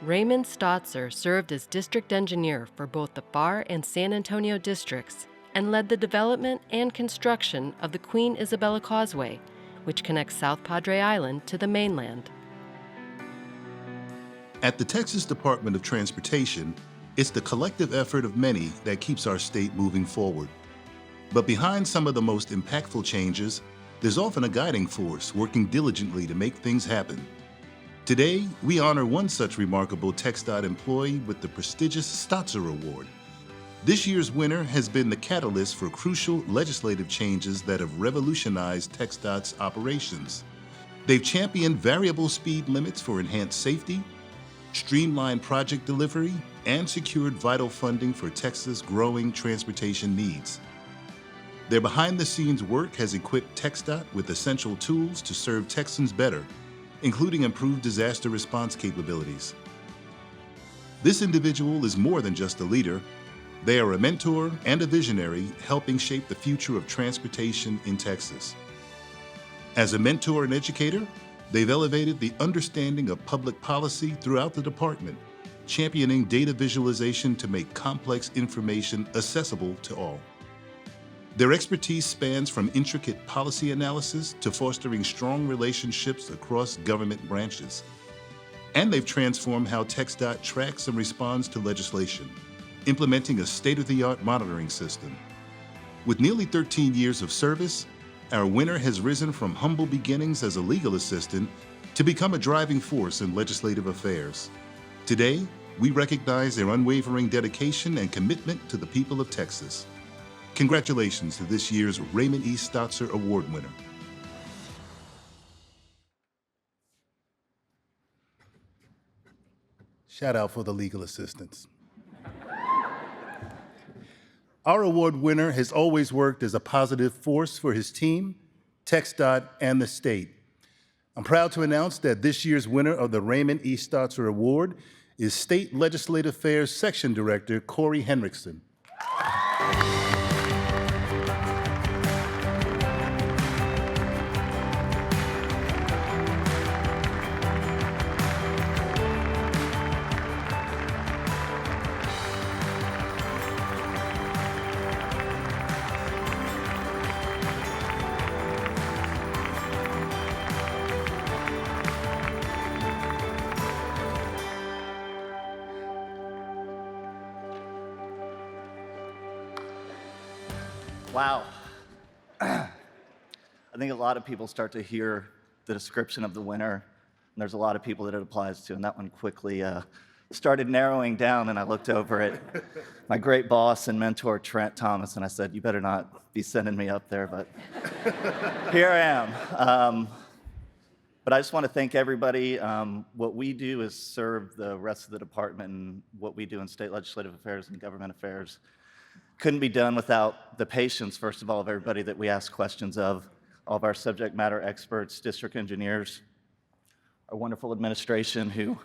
Raymond Stotzer served as district engineer for both the FAR and San Antonio districts and led the development and construction of the Queen Isabella Causeway, which connects South Padre Island to the mainland. At the Texas Department of Transportation, it's the collective effort of many that keeps our state moving forward. But behind some of the most impactful changes, there's often a guiding force working diligently to make things happen. Today, we honor one such remarkable TxDOT employee with the prestigious Stotzer Award. This year's winner has been the catalyst for crucial legislative changes that have revolutionized TxDOT's operations. They've championed variable speed limits for enhanced safety, streamlined project delivery, and secured vital funding for Texas' growing transportation needs. Their behind-the-scenes work has equipped TxDOT with essential tools to serve Texans better, including improved disaster response capabilities. This individual is more than just a leader. They are a mentor and a visionary helping shape the future of transportation in Texas. As a mentor and educator, they've elevated the understanding of public policy throughout the department, championing data visualization to make complex information accessible to all. Their expertise spans from intricate policy analysis to fostering strong relationships across government branches. And they've transformed how TxDOT tracks and responds to legislation, implementing a state-of-the-art monitoring system. With nearly 13 years of service, our winner has risen from humble beginnings as a legal assistant to become a driving force in legislative affairs. Today, we recognize their unwavering dedication and commitment to the people of Texas. Congratulations to this year's Raymond E. Stotzer Award winner. Shout out for the legal assistants. Our award winner has always worked as a positive force for his team, TxDOT, and the state. I'm proud to announce that this year's winner of the Raymond E. Stotzer Award is State Legislative Affairs Section Director Corey Henriksen. Wow. I think a lot of people start to hear the description of the winner, and there's a lot of people that it applies to, and that one quickly started narrowing down, and I looked over at my great boss and mentor, Trent Thomas, and I said, you better not be sending me up there, but here I am. But I just want to thank everybody. What we do is serve the rest of the department, and what we do in state legislative affairs and government affairs couldn't be done without the patience, first of all, of everybody that we ask questions of, all of our subject matter experts, district engineers, our wonderful administration who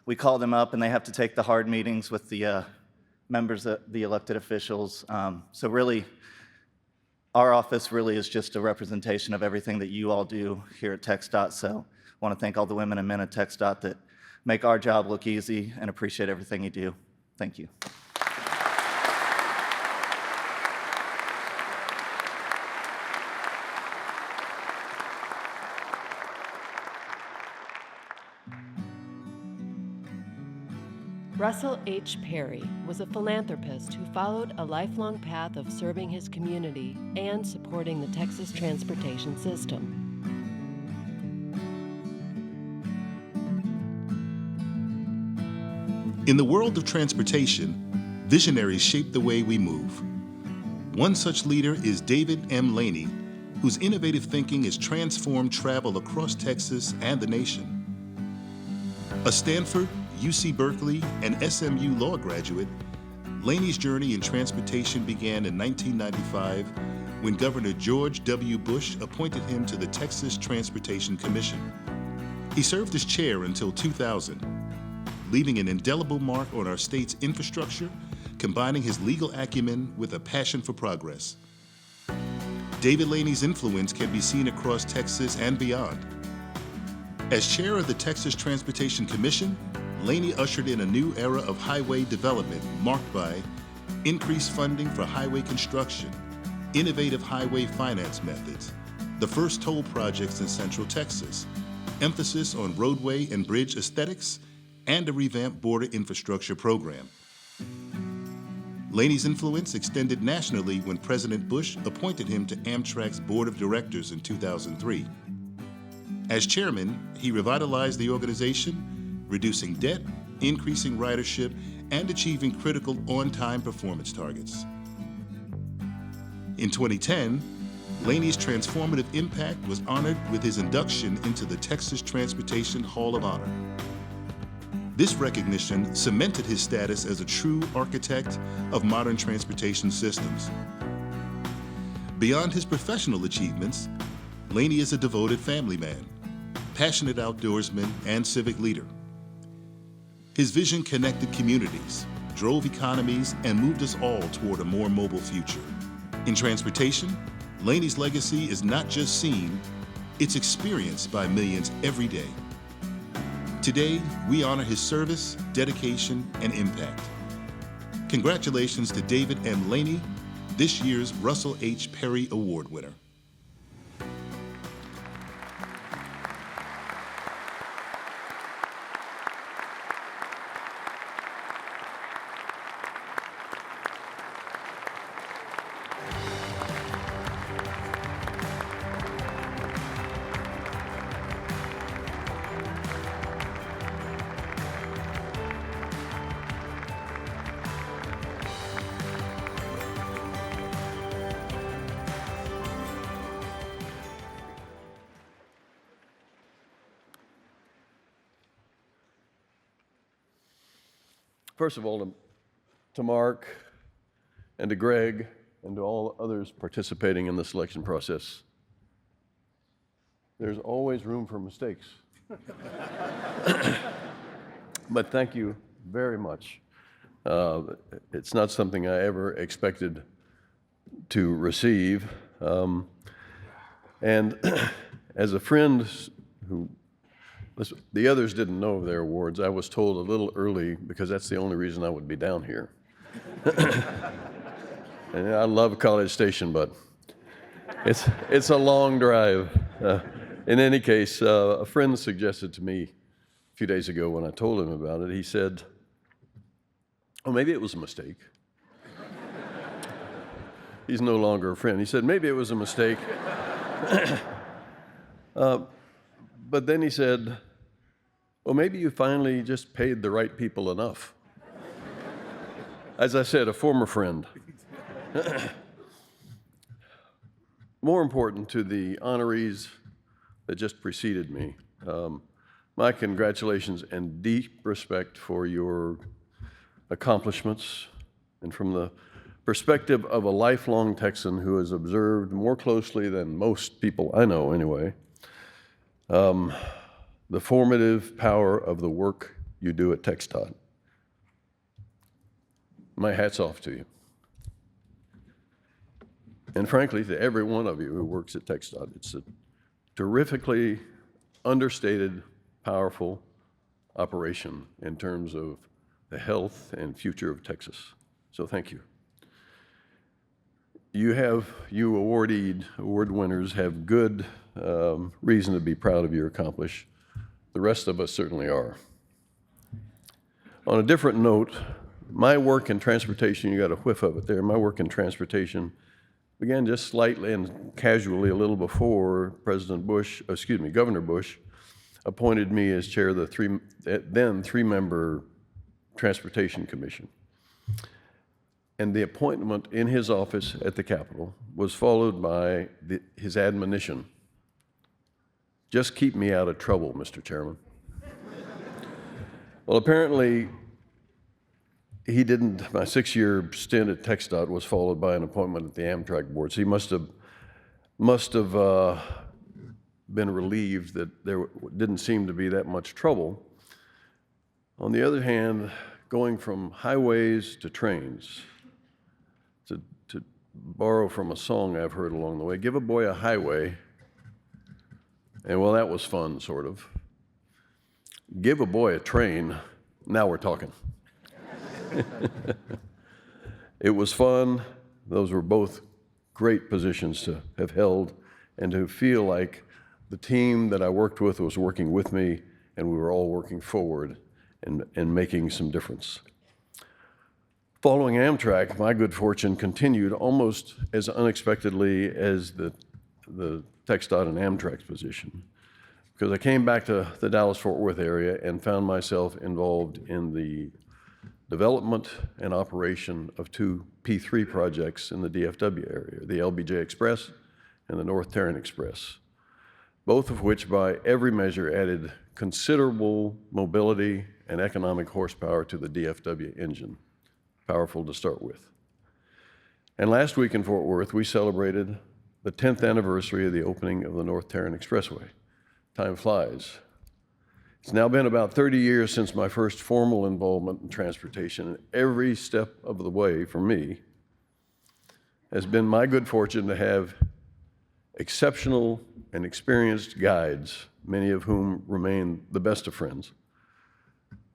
we call them up and they have to take the hard meetings with the members, of the elected officials. So really, our office really is just a representation of everything that you all do here at TxDOT. So I want to thank all the women and men at TxDOT that make our job look easy and appreciate everything you do. Thank you. Russell H. Perry was a philanthropist who followed a lifelong path of serving his community and supporting the Texas transportation system. In the world of transportation, visionaries shape the way we move. One such leader is David M. Laney, whose innovative thinking has transformed travel across Texas and the nation. A Stanford, UC Berkeley, and SMU law graduate, Laney's journey in transportation began in 1995 when Governor George W. Bush appointed him to the Texas Transportation Commission. He served as chair until 2000, leaving an indelible mark on our state's infrastructure, combining his legal acumen with a passion for progress. David Laney's influence can be seen across Texas and beyond. As chair of the Texas Transportation Commission, Laney ushered in a new era of highway development marked by increased funding for highway construction, innovative highway finance methods, the first toll projects in Central Texas, emphasis on roadway and bridge aesthetics, and a revamped border infrastructure program. Laney's influence extended nationally when President Bush appointed him to Amtrak's board of directors in 2003. As chairman, he revitalized the organization, reducing debt, increasing ridership, and achieving critical on-time performance targets. In 2010, Laney's transformative impact was honored with his induction into the Texas Transportation Hall of Honor. This recognition cemented his status as a true architect of modern transportation systems. Beyond his professional achievements, Laney is a devoted family man, passionate outdoorsman, and civic leader. His vision connected communities, drove economies, and moved us all toward a more mobile future. In transportation, Laney's legacy is not just seen, it's experienced by millions every day. Today, we honor his service, dedication, and impact. Congratulations to David M. Laney, this year's Russell H. Perry Award winner. First of all, to Mark and to Greg and to all others participating in the selection process, there's always room for mistakes. But thank you very much. It's not something I ever expected to receive. And as a friend who, the others didn't know of their awards, I was told a little early because that's the only reason I would be down here. And I love College Station, but it's a long drive. In any case, a friend suggested to me a few days ago when I told him about it, he said, oh, maybe it was a mistake. He's no longer a friend. He said, maybe it was a mistake. But then he said, well, maybe you finally just paid the right people enough. As I said, a former friend. More important to the honorees that just preceded me, my congratulations and deep respect for your accomplishments, and from the perspective of a lifelong Texan who has observed more closely than most people I know anyway, the formative power of the work you do at TxDOT. My hat's off to you. And frankly, to every one of you who works at TxDOT. It's a terrifically understated, powerful operation in terms of the health and future of Texas. So thank you. You award winners have good reason to be proud of your accomplishment. The rest of us certainly are. On a different note, my work in transportation, you got a whiff of it there, my work in transportation began just slightly and casually a little before Governor Bush appointed me as chair of the then three-member Transportation Commission. And the appointment in his office at the Capitol was followed by his admonition, just keep me out of trouble, Mr. Chairman. Well, apparently, he didn't. My 6-year stint at TxDOT was followed by an appointment at the Amtrak board. So he must have been relieved that there didn't seem to be that much trouble. On the other hand, going from highways to trains, to borrow from a song I've heard along the way, give a boy a highway, and well, that was fun, sort of. Give a boy a train, now we're talking. It was fun. Those were both great positions to have held and to feel like the team that I worked with was working with me and we were all working forward and making some difference. Following Amtrak, my good fortune continued almost as unexpectedly as the TxDOT and Amtrak's position, because I came back to the Dallas-Fort Worth area and found myself involved in the development and operation of 2 P3 projects in the DFW area, the LBJ Express and the North Tarrant Express, both of which by every measure added considerable mobility and economic horsepower to the DFW engine, powerful to start with. And last week in Fort Worth, we celebrated the 10th anniversary of the opening of the North Tarrant Expressway. Time flies. It's now been about 30 years since my first formal involvement in transportation, and every step of the way for me has been my good fortune to have exceptional and experienced guides, many of whom remain the best of friends.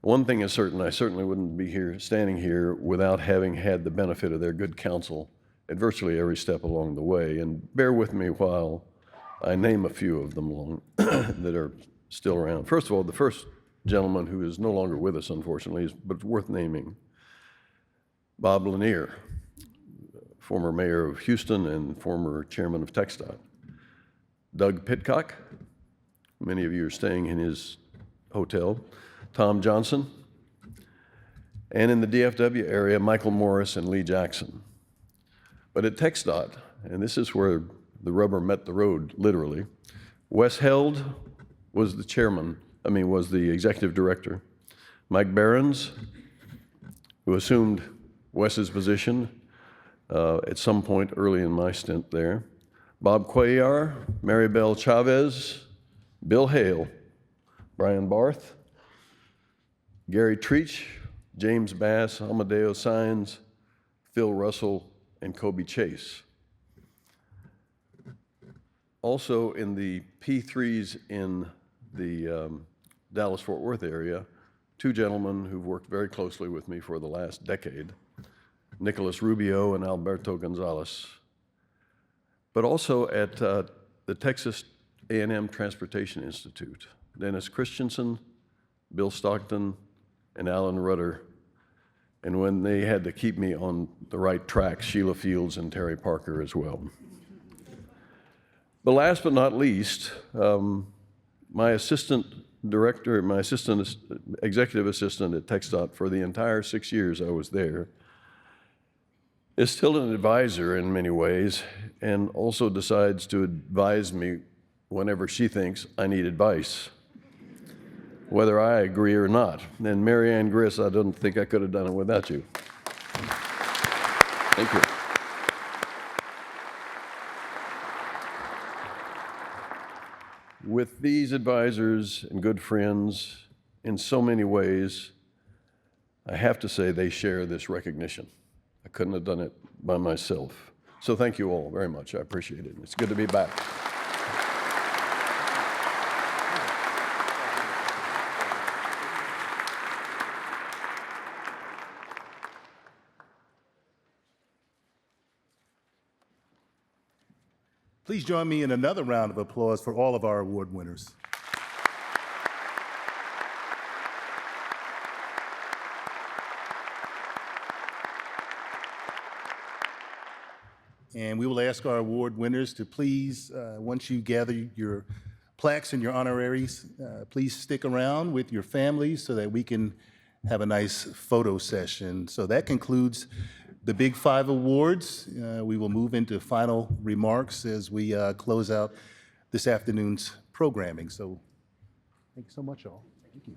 One thing is certain, I certainly wouldn't be standing here without having had the benefit of their good counsel at virtually every step along the way, and bear with me while I name a few of them that are still around. First of all, the first gentleman who is no longer with us, unfortunately, but worth naming, Bob Lanier, former mayor of Houston and former chairman of TxDOT. Doug Pitcock, many of you are staying in his hotel. Tom Johnson, and in the DFW area, Michael Morris and Lee Jackson. But at TxDOT, and this is where the rubber met the road, literally, Wes Held was the executive director. Mike Behrens, who assumed Wes's position at some point early in my stint there. Bob Cuellar, Maribel Chavez, Bill Hale, Brian Barth, Gary Treach, James Bass, Amadeo Saenz, Phil Russell, and Kobe Chase. Also in the P3s in the Dallas-Fort Worth area, 2 gentlemen who've worked very closely with me for the last decade, Nicholas Rubio and Alberto Gonzalez. But also at the Texas A&M Transportation Institute, Dennis Christensen, Bill Stockton, and Alan Rudder. And when they had to keep me on the right track, Sheila Fields and Terry Parker as well. But last but not least, my assistant executive assistant at TxDOT for the entire 6 years I was there, is still an advisor in many ways, and also decides to advise me whenever she thinks I need advice, whether I agree or not. And Mary Ann Griss, I don't think I could have done it without you. Thank you. With these advisors and good friends, in so many ways, I have to say they share this recognition. I couldn't have done it by myself. So thank you all very much. I appreciate it. It's good to be back. Please join me in another round of applause for all of our award winners. And we will ask our award winners to please, once you gather your plaques and your honoraries, please stick around with your families so that we can have a nice photo session. So that concludes the Big Five Awards. We will move into final remarks as we close out this afternoon's programming. So thank you so much, all. Thank you.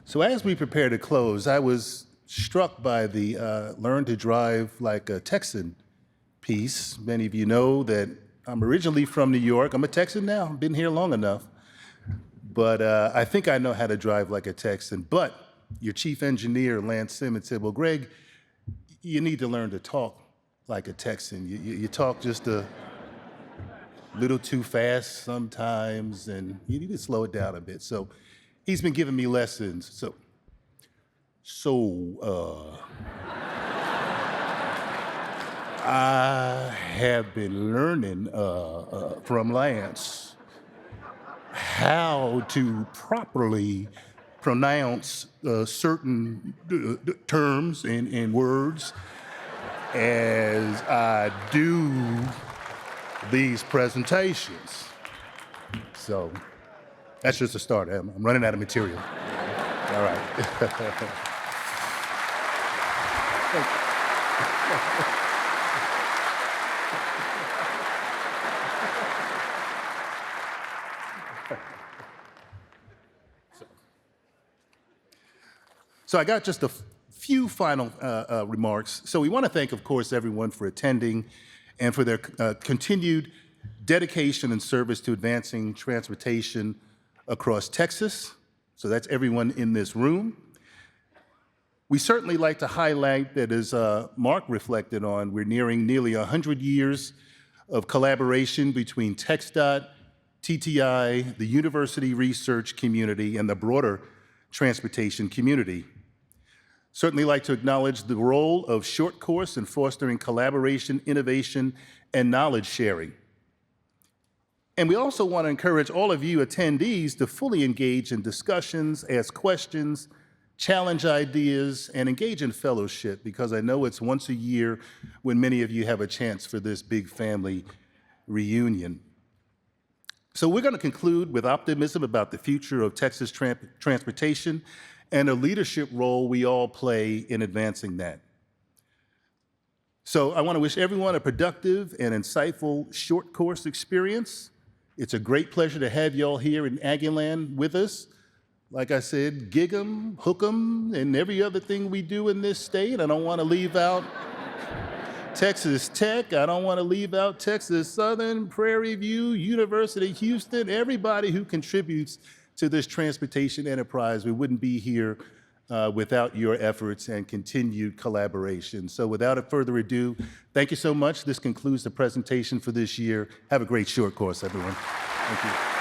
So as we prepare to close, I was struck by the Learn to Drive Like a Texan piece. Many of you know that I'm originally from New York. I'm a Texan now, I've been here long enough. But I think I know how to drive like a Texan. But your chief engineer, Lance Simmons, said, well, Greg, you need to learn to talk like a Texan. You talk just a little too fast sometimes, and you need to slow it down a bit. So he's been giving me lessons. I have been learning from Lance how to properly pronounce certain terms and words as I do these presentations. So that's just a start. I'm running out of material. All right. So I got just a few final remarks. So we want to thank, of course, everyone for attending and for their continued dedication and service to advancing transportation across Texas. So that's everyone in this room. We certainly like to highlight that, as Mark reflected on, we're nearing nearly 100 years of collaboration between TxDOT, TTI, the university research community, and the broader transportation community. Certainly like to acknowledge the role of short course in fostering collaboration, innovation, and knowledge sharing. And we also want to encourage all of you attendees to fully engage in discussions, ask questions, challenge ideas, and engage in fellowship, because I know it's once a year when many of you have a chance for this big family reunion. So we're going to conclude with optimism about the future of Texas transportation and a leadership role we all play in advancing that. So I want to wish everyone a productive and insightful short course experience. It's a great pleasure to have y'all here in Aggieland with us. Like I said, gig 'em, hook 'em, and every other thing we do in this state. I don't want to leave out Texas Tech. I don't want to leave out Texas Southern, Prairie View, University of Houston, everybody who contributes to this transportation enterprise. We wouldn't be here without your efforts and continued collaboration. So without further ado, thank you so much. This concludes the presentation for this year. Have a great short course, everyone. Thank you.